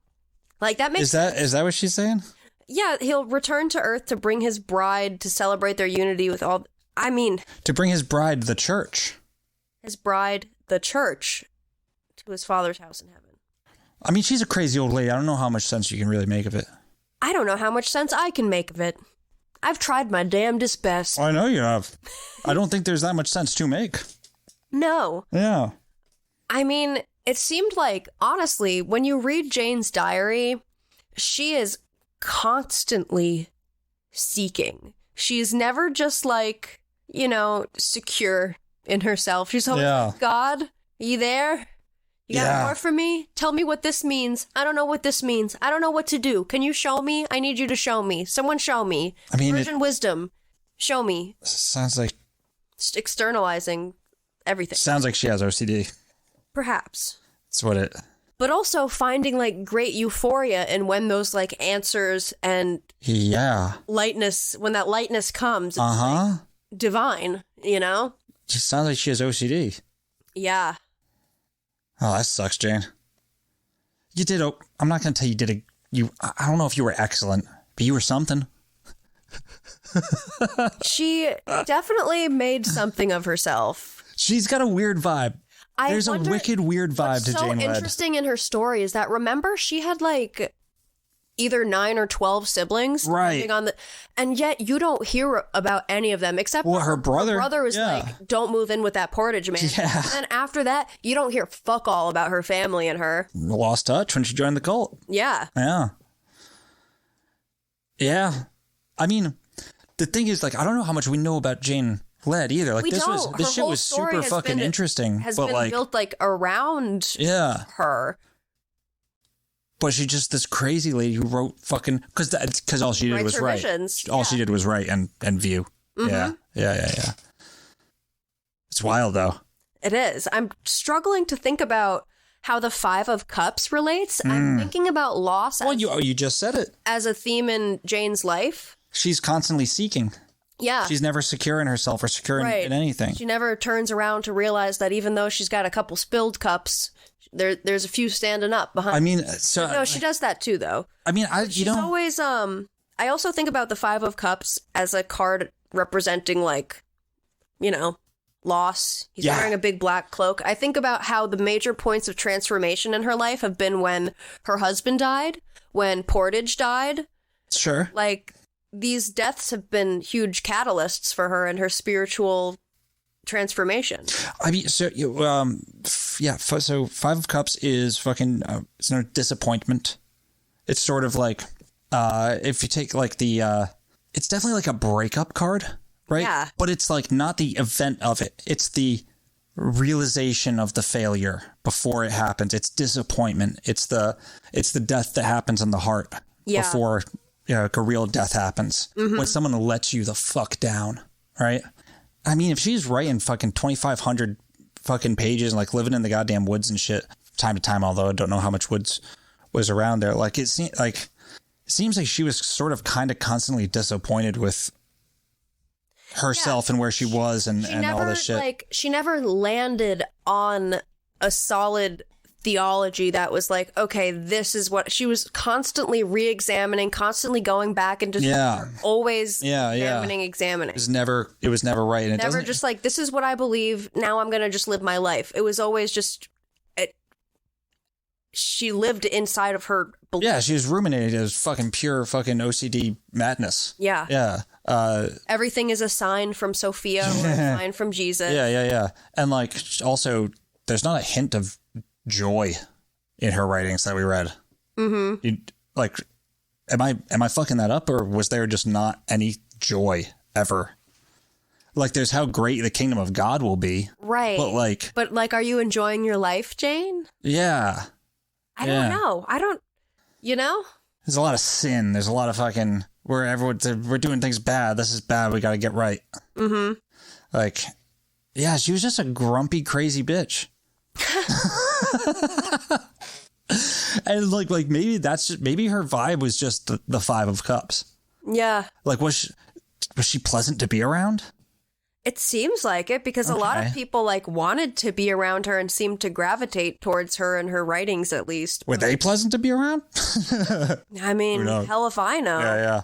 Like, that makes sense. Is that what she's saying? Yeah, he'll return to earth to bring his bride to celebrate their unity with all... I mean... To bring his bride, the church. His bride, the church, to his Father's house in heaven. I mean, she's a crazy old lady. I don't know how much sense you can really make of it. I don't know how much sense I can make of it. I've tried my damnedest best. I know you have. I don't think there's that much sense to make. No. Yeah. I mean... It seemed like, honestly, when you read Jane's diary, she is constantly seeking. She's never just like, secure in herself. She's always God, are you there? You got more for me? Tell me what this means. I don't know what this means. I don't know what to do. Can you show me? I need you to show me. Someone show me. I mean, Virgin wisdom. Show me. Sounds like... Just externalizing everything. Sounds like she has OCD. Perhaps. That's what it... But also finding, like, great euphoria in when those, like, answers and... Lightness, when that lightness comes. Like, divine, Just sounds like she has OCD. Yeah. Oh, that sucks, Jane. You did... I'm not going to tell you I don't know if you were excellent, but you were something. She definitely made something of herself. She's got a weird vibe. There's a wicked weird vibe to Jane Led. What's so interesting in her story is that, remember, she had like either 9 or 12 siblings, right? And yet you don't hear about any of them except her brother. Her brother was like, "Don't move in with that Portage man." Yeah. And then after that, you don't hear fuck all about her family and her. Lost touch when she joined the cult. Yeah. Yeah. Yeah. I mean, the thing is, like, I don't know how much we know about Jane Led either. Like, this shit was super fucking interesting. Has but been like built like around her. But she's just this crazy lady who wrote fucking because all she did was write. All she did was write and view. Mm-hmm. Yeah. It's wild though. It is. I'm struggling to think about how the Five of Cups relates. I'm thinking about loss. Well, you just said it as a theme in Jane's life. She's constantly seeking. Yeah. She's never secure in herself or secure in anything. She never turns around to realize that even though she's got a couple spilled cups, there's a few standing up behind. I mean, no, she does that too, though. I mean, she's always, I also think about the Five of Cups as a card representing, like, loss. He's wearing a big black cloak. I think about how the major points of transformation in her life have been when her husband died, when Portage died. Sure. Like, these deaths have been huge catalysts for her and her spiritual transformation. I mean, so so Five of Cups is fucking it's no disappointment. It's sort of like if you take like the it's definitely like a breakup card, right? Yeah. But it's like not the event of it. It's the realization of the failure before it happens. It's disappointment. It's the death that happens in the heart before like a real death happens. Mm-hmm. When someone lets you the fuck down, right? I mean, if she's writing fucking 2,500 fucking pages and like living in the goddamn woods and shit time to time, although I don't know how much woods was around there, like it seems like she was sort of kind of constantly disappointed with herself and where she was and all this shit. Like, she never landed on a solid theology that was like, okay, this is what she was constantly re-examining, constantly going back and just always examining. It was never right. And never just like, this is what I believe. Now I'm going to just live my life. It was always just, she lived inside of her belief. Yeah, she was ruminating as fucking pure fucking OCD madness. Yeah. Yeah. Everything is a sign from Sophia or a sign from Jesus. Yeah. And like, also, there's not a hint of joy in her writings that we read. Mm-hmm. Am I fucking that up, or was there just not any joy ever? Like, there's how great the kingdom of God will be, right? But like, are you enjoying your life, Jane? Yeah. I don't know. I don't. There's a lot of sin. There's a lot of fucking we're doing things bad. This is bad. We got to get right. Mm-hmm. Like, yeah, she was just a grumpy, crazy bitch. And like maybe her vibe was just the Five of Cups. Yeah. Like, was she pleasant to be around? It seems like it, because a lot of people like wanted to be around her and seemed to gravitate towards her in her writings, at least. Were they pleasant to be around? I mean, hell if I know. Yeah.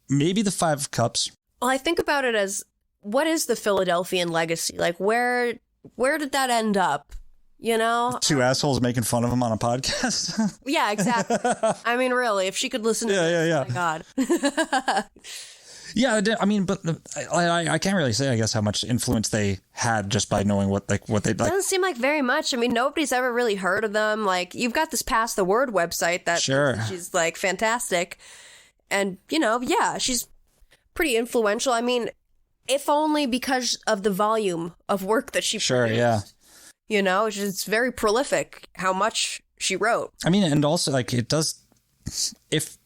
Maybe the Five of Cups. Well, I think about it as, what is the Philadelphian legacy? Like, where did that end up? You know? Two assholes making fun of him on a podcast? Yeah, exactly. I mean, really, if she could listen to this, oh my God. Yeah, I mean, but I can't really say, I guess, how much influence they had just by knowing what they like. Doesn't seem like very much. I mean, nobody's ever really heard of them. Like, you've got this Pass the Word website that she's like fantastic, and yeah, she's pretty influential. I mean, if only because of the volume of work that she produced. Yeah. It's very prolific how much she wrote. I mean, and also like it does if.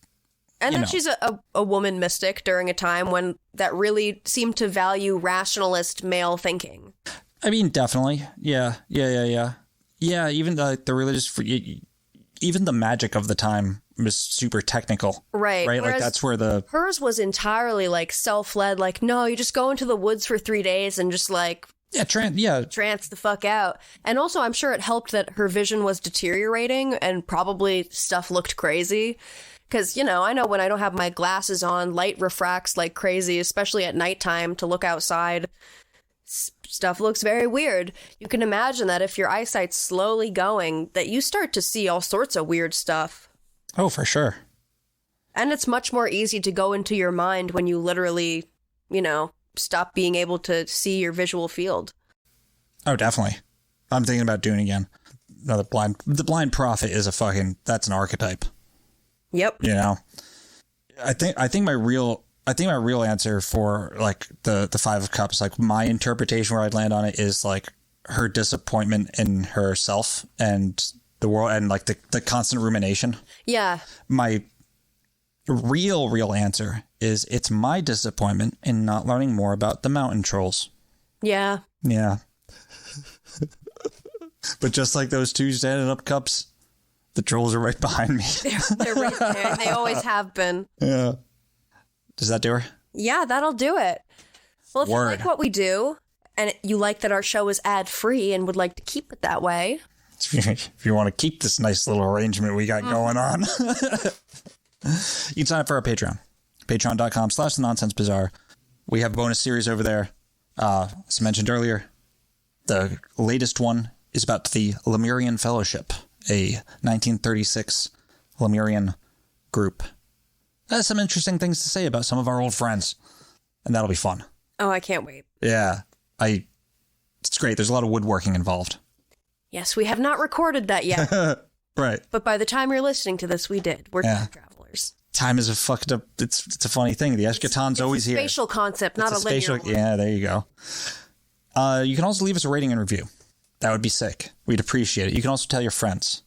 And then she's a woman mystic during a time when that really seemed to value rationalist male thinking. I mean, definitely. Yeah. Yeah, even the religious, even the magic of the time was super technical. Right. Whereas like that's where hers was entirely like self-led. Like, no, you just go into the woods for 3 days and just like... trance the fuck out. And also, I'm sure it helped that her vision was deteriorating and probably stuff looked crazy. Because, I know when I don't have my glasses on, light refracts like crazy, especially at nighttime to look outside. Stuff looks very weird. You can imagine that if your eyesight's slowly going, that you start to see all sorts of weird stuff. Oh, for sure. And it's much more easy to go into your mind when you literally, stop being able to see your visual field. Oh, definitely. I'm thinking about doing it again. No, the blind prophet is that's an archetype. Yep. I think my real answer for like the Five of Cups, like my interpretation where I'd land on it is like her disappointment in herself and the world and like the constant rumination. Yeah. My real answer is it's my disappointment in not learning more about the mountain trolls. Yeah. Yeah. But just like those two standing up cups, the trolls are right behind me. They're right there, and they always have been. Yeah. Does that do her? Yeah, that'll do it. Well, if you like what we do, and you like that our show is ad-free and would like to keep it that way. If you want to keep this nice little arrangement we got going on. You can sign up for our Patreon. Patreon.com/TheNonsenseBazaar. We have a bonus series over there. As I mentioned earlier, the latest one is about the Lemurian Fellowship, a 1936 Lemurian group. Has some interesting things to say about some of our old friends, and that'll be fun. Oh, I can't wait. Yeah, it's great. There's a lot of woodworking involved. Yes, we have not recorded that yet. Right. But by the time you're listening to this, we did. We're time travelers. Time is a fucked up, it's a funny thing. The eschaton's always here. It's a spatial concept, not a linear one. Yeah, there you go. You can also leave us a rating and review. That would be sick. We'd appreciate it. You can also tell your friends.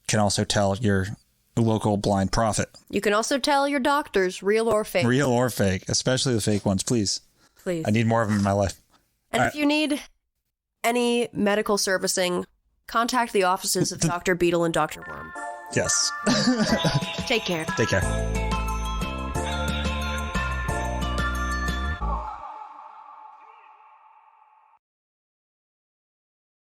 You can also tell your local blind prophet. You can also tell your doctors, real or fake. Real or fake, especially the fake ones, please. Please. I need more of them in my life. And if you need any medical servicing, contact the offices of Dr. Beetle and Dr. Worm. Yes. Take care. Take care.